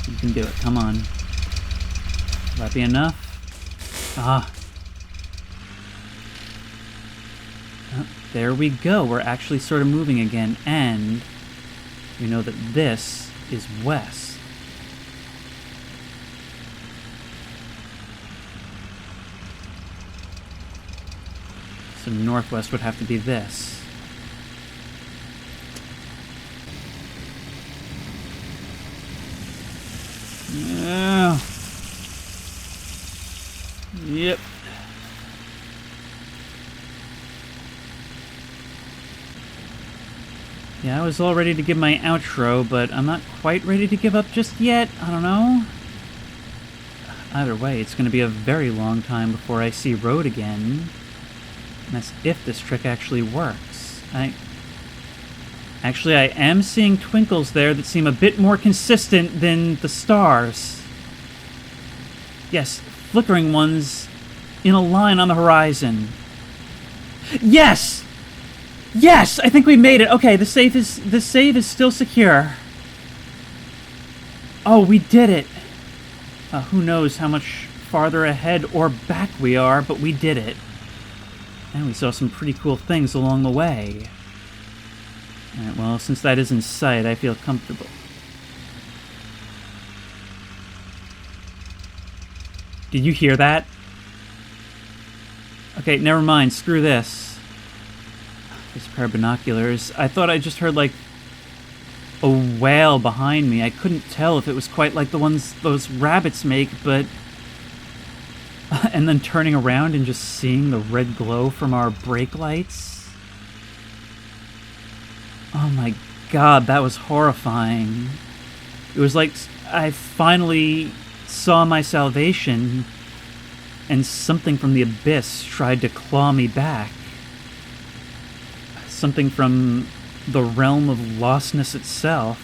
You can do it. Come on. Will that be enough? Ah. There we go. We're actually sort of moving again, and we know that this is west. So northwest would have to be this. Yeah. Yep. Yeah, I was all ready to give my outro, but I'm not quite ready to give up just yet. I don't know. Either way, it's going to be a very long time before I see road again. And that's if this trick actually works. Actually, I am seeing twinkles there that seem a bit more consistent than the stars. Yes, flickering ones in a line on the horizon. Yes! Yes! I think we made it. Okay, the save is still secure. Oh, we did it. Who knows how much farther ahead or back we are, but we did it. And we saw some pretty cool things along the way. Alright, well, since that is in sight, I feel comfortable. Did you hear that? Okay, never mind. Screw this. This pair of binoculars. I thought I just heard, like, a wail behind me. I couldn't tell if it was quite like the ones those rabbits make, but... and then turning around and just seeing the red glow from our brake lights. Oh my god, that was horrifying. It was like I finally saw my salvation, and something from the abyss tried to claw me back. Something from the realm of lostness itself.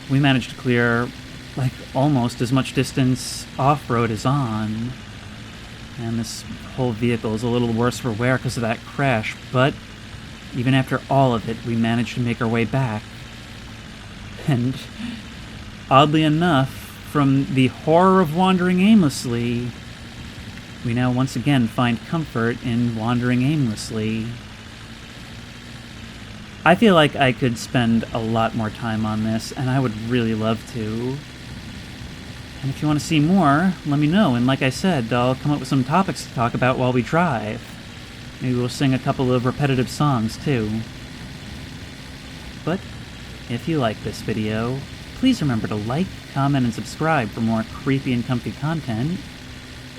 We managed to clear, like, almost as much distance off-road as on. And this whole vehicle is a little worse for wear because of that crash, but even after all of it, we managed to make our way back. And, oddly enough, from the horror of wandering aimlessly, we now once again find comfort in wandering aimlessly. I feel like I could spend a lot more time on this, and I would really love to. And if you want to see more, let me know, and like I said, I'll come up with some topics to talk about while we drive. Maybe we'll sing a couple of repetitive songs, too. But, if you like this video, please remember to like, comment, and subscribe for more creepy and comfy content.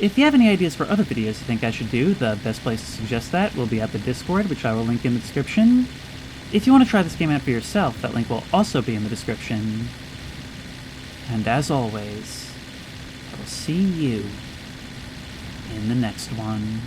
If you have any ideas for other videos you think I should do, the best place to suggest that will be at the Discord, which I will link in the description. If you want to try this game out for yourself, that link will also be in the description. And as always, I will see you in the next one.